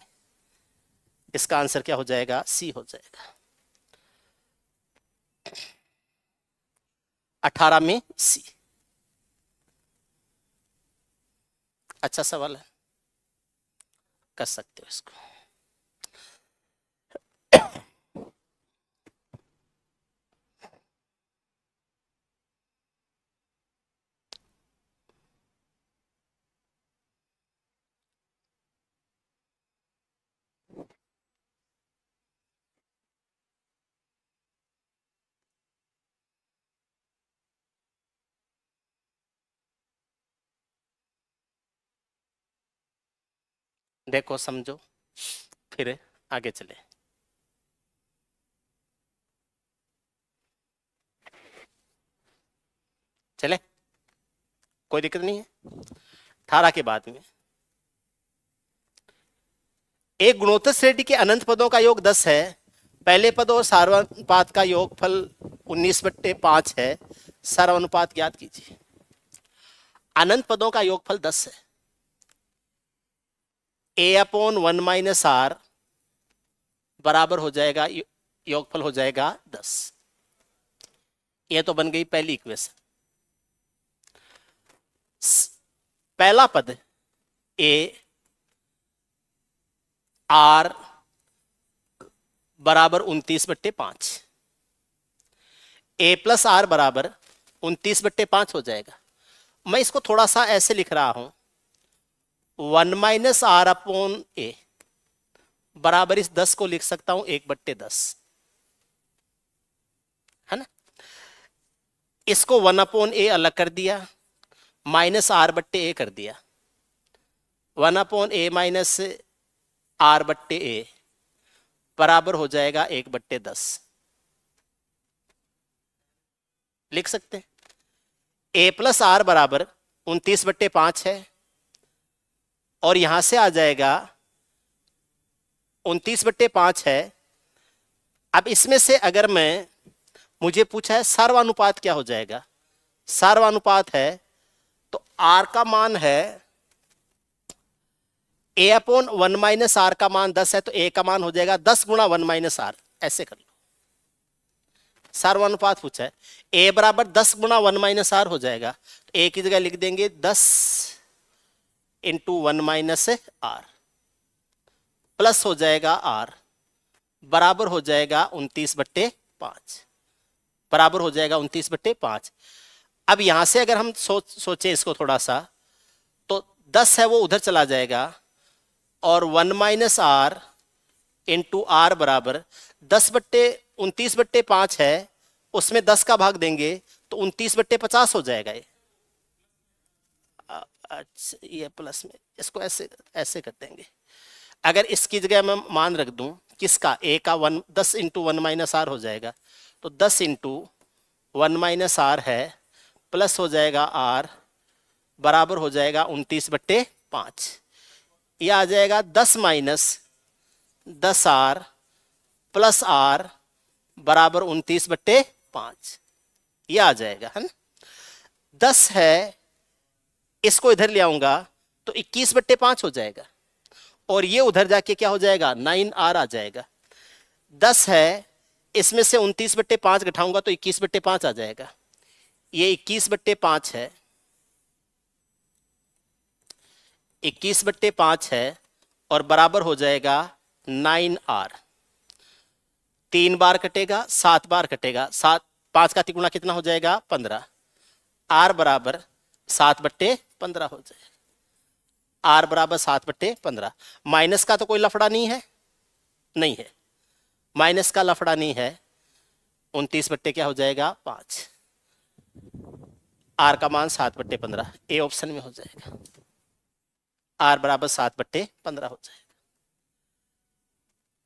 Speaker 1: इसका आंसर क्या हो जाएगा, सी हो जाएगा। 18 में सी। अच्छा सवाल है, कर सकते हो इसको। देखो समझो फिर आगे चले। चले, कोई दिक्कत नहीं है। 18 के बाद में एक गुणोत्तर श्रेणी के अनंत पदों का योग 10 है, पहले पद और सार्वनुपात का योगफल 19/5 है, सार्वनुपात ज्ञात कीजिए। अनंत पदों का योगफल 10 है, a/1 माइनस r बराबर हो जाएगा, योगफल हो जाएगा 10। ये तो बन गई पहली इक्वेशन। पहला पद a r बराबर 29/5, a प्लस r बराबर 29/5 हो जाएगा। मैं इसको थोड़ा सा ऐसे लिख रहा हूं, 1 माइनस r अपॉन ए बराबर इस 10 को लिख सकता हूं 1/10, है ना। इसको 1/a अलग कर दिया, माइनस r/a कर दिया, 1/a माइनस r/a बराबर हो जाएगा 1/10। लिख सकते हैं a प्लस r बराबर 29/5 है, और यहां से आ जाएगा 29/5 है। अब इसमें से अगर मुझे पूछा है सार्वनुपात क्या हो जाएगा, सार्वनुपात है तो r का मान है a/1 माइनस r का मान 10 है, तो a का मान हो जाएगा 10 गुणा 1 माइनस r। ऐसे कर लो, सार्वनुपात पूछा है, a बराबर 10 गुणा 1 माइनस r हो जाएगा, तो a की जगह लिख देंगे 10 इंटू 1 माइनस r प्लस हो जाएगा r बराबर हो जाएगा 29/5, बराबर हो जाएगा 29/5। अब यहां से अगर हम सोचें इसको थोड़ा सा, तो 10 है वो उधर चला जाएगा, और 1 माइनस r इंटू आर बराबर 10/29/5 है, उसमें 10 का भाग देंगे तो 29/50 हो जाएगा ये। अच्छा, ये प्लस में इसको ऐसे ऐसे कर देंगे। अगर इसकी जगह मैं मान रख दूं किसका, a का 10 इंटू 1 माइनस आर हो जाएगा, तो 10 इंटू 1 माइनस आर है, प्लस हो जाएगा r बराबर हो जाएगा 29/5। यह आ जाएगा 10 माइनस 10r प्लस r बराबर 29/5, यह आ जाएगा, है ना। 10 है इसको इधर ले आऊंगा तो 21/5 हो जाएगा, और ये उधर जाके क्या हो जाएगा 9r आ जाएगा। 10 है, इसमें से 29/5 घटाऊंगा तो 21/5 आ जाएगा। ये 21/5 है, 21/5 है, और बराबर हो जाएगा 9r। 3 बार कटेगा, 7 बार कटेगा, 5 का तिगुना कितना हो जाएगा 15। r बराबर 7/15 हो जाएगा। r बराबर 7/15। माइनस का तो कोई लफड़ा नहीं है, नहीं है, माइनस का लफड़ा नहीं है। 29 बट्टे क्या हो जाएगा 5। r का मान 7/15 ए ऑप्शन में हो जाएगा। r बराबर 7/15 हो जाएगा।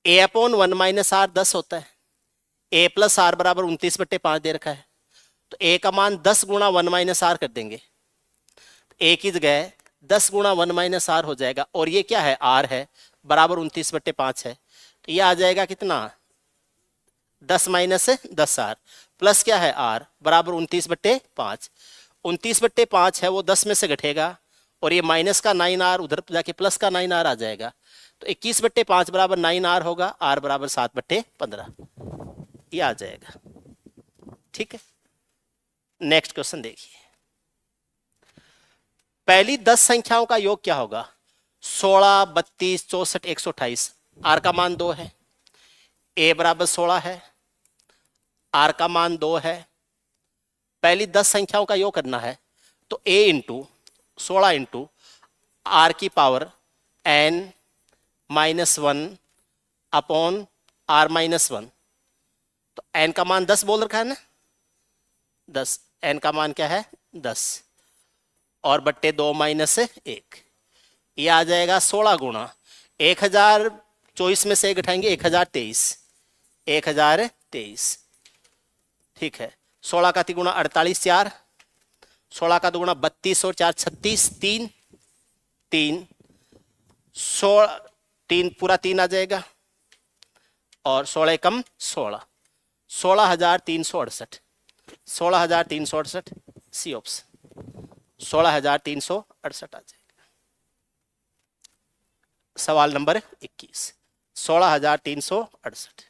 Speaker 1: a/1 - r 10 होता है। a + r बराबर 29/5 दे रखा है, तो a का मान 10 गुणा 1 - r कर देंगे। a की जगह 10 गुणा 1 - r हो जाएगा, और ये क्या है r है, बराबर 29/5 है, तो ये आ जाएगा कितना 10 - 10r प्लस क्या है r बराबर 29/5। 29/5 है वो 10 में से घटेगा, और ये माइनस का 9r उधर जाके प्लस का 9r आ जाएगा, तो 21/5 बराबर 9r होगा, r बराबर 7/15 ये आ जाएगा। ठीक है, नेक्स्ट क्वेश्चन देखिए। पहली 10 संख्याओं का योग क्या होगा 16, 32, 64, 128। r का मान 2 है, a बराबर 16 है, r का मान 2 है। पहली 10 संख्याओं का योग करना है, तो a इंटू 16 इंटू r की पावर n-1 अपॉन r-1। तो n का मान 10 बोल रखा है ना, 10, n का मान क्या है 10, और बट्टे 2 - 1, ये आ जाएगा 16 गुणा 1024 में से 1 घटाएंगे 1023, 1023। ठीक है, 16 का तिगुना 48, 4, 16 का दुगुना 32 और 4 36, 3, 3, 16, 3 पूरा 3 आ जाएगा, और 16 कम 16, 16,368, 16,368 सी ऑप्शन 16,368 आ जाएगा। सवाल नंबर 21 16,368।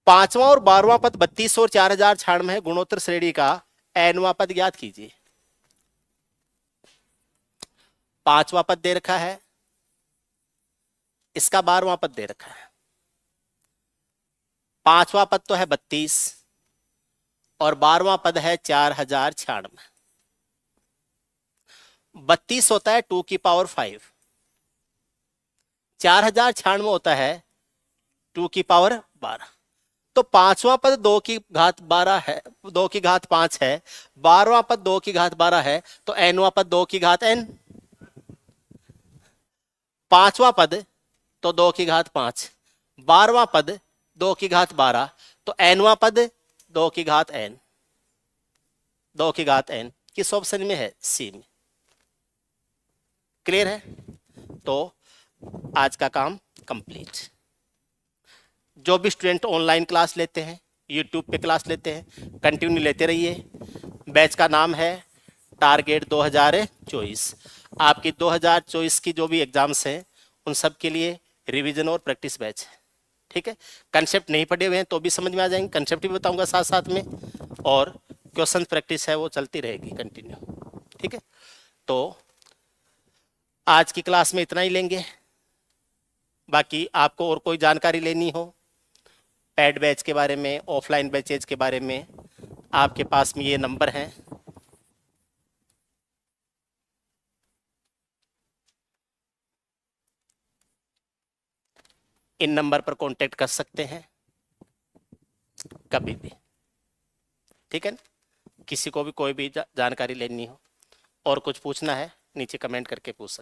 Speaker 1: पांचवा और 12वां पद 32 और 4,096 में है। गुणोत्तर श्रेणी का nवां पद ज्ञात कीजिए। पांचवा पद दे रखा है, इसका 12वां पद दे रखा है। पांचवा पद तो है 32 और 12वां पद है 4,096। 32 होता है 2 की पावर 5, 4,096 होता है 2 की पावर 12। तो पांचवा पद 2 की घात 12 है, 2 की घात 5 है। 12वां पद 2 की घात 12 है, तो nवां पद 2 की घात n। पांचवा पद तो 2 की घात 5, 12वां पद 2 की घात 12, तो nवां पद 2 की घात n, 2 की घात n किस ऑप्शन में है सी में। क्लियर है, तो आज का काम कंप्लीट। जो भी स्टूडेंट ऑनलाइन क्लास लेते हैं, यूट्यूब पे क्लास लेते हैं, कंटिन्यू लेते रहिए। बैच का नाम है टारगेट 2024। आपकी 2024 की जो भी एग्जाम्स हैं उन सब के लिए रिवीजन और प्रैक्टिस बैच है। ठीक है, कंसेप्ट नहीं पढ़े हुए हैं तो भी समझ में आ जाएंगे, कंसेप्ट भी बताऊंगा साथ साथ में, और क्वेश्चन प्रैक्टिस है वो चलती रहेगी कंटिन्यू। ठीक है, तो आज की क्लास में इतना ही लेंगे। बाकी आपको और कोई जानकारी लेनी हो पेड बैच के बारे में, ऑफलाइन बैचेज के बारे में, आपके पास में ये नंबर हैं, इन नंबर पर कांटेक्ट कर सकते हैं कभी भी। ठीक है ना, किसी को भी कोई भी जानकारी लेनी हो और कुछ पूछना है नीचे कमेंट करके पूछ सकते हैं।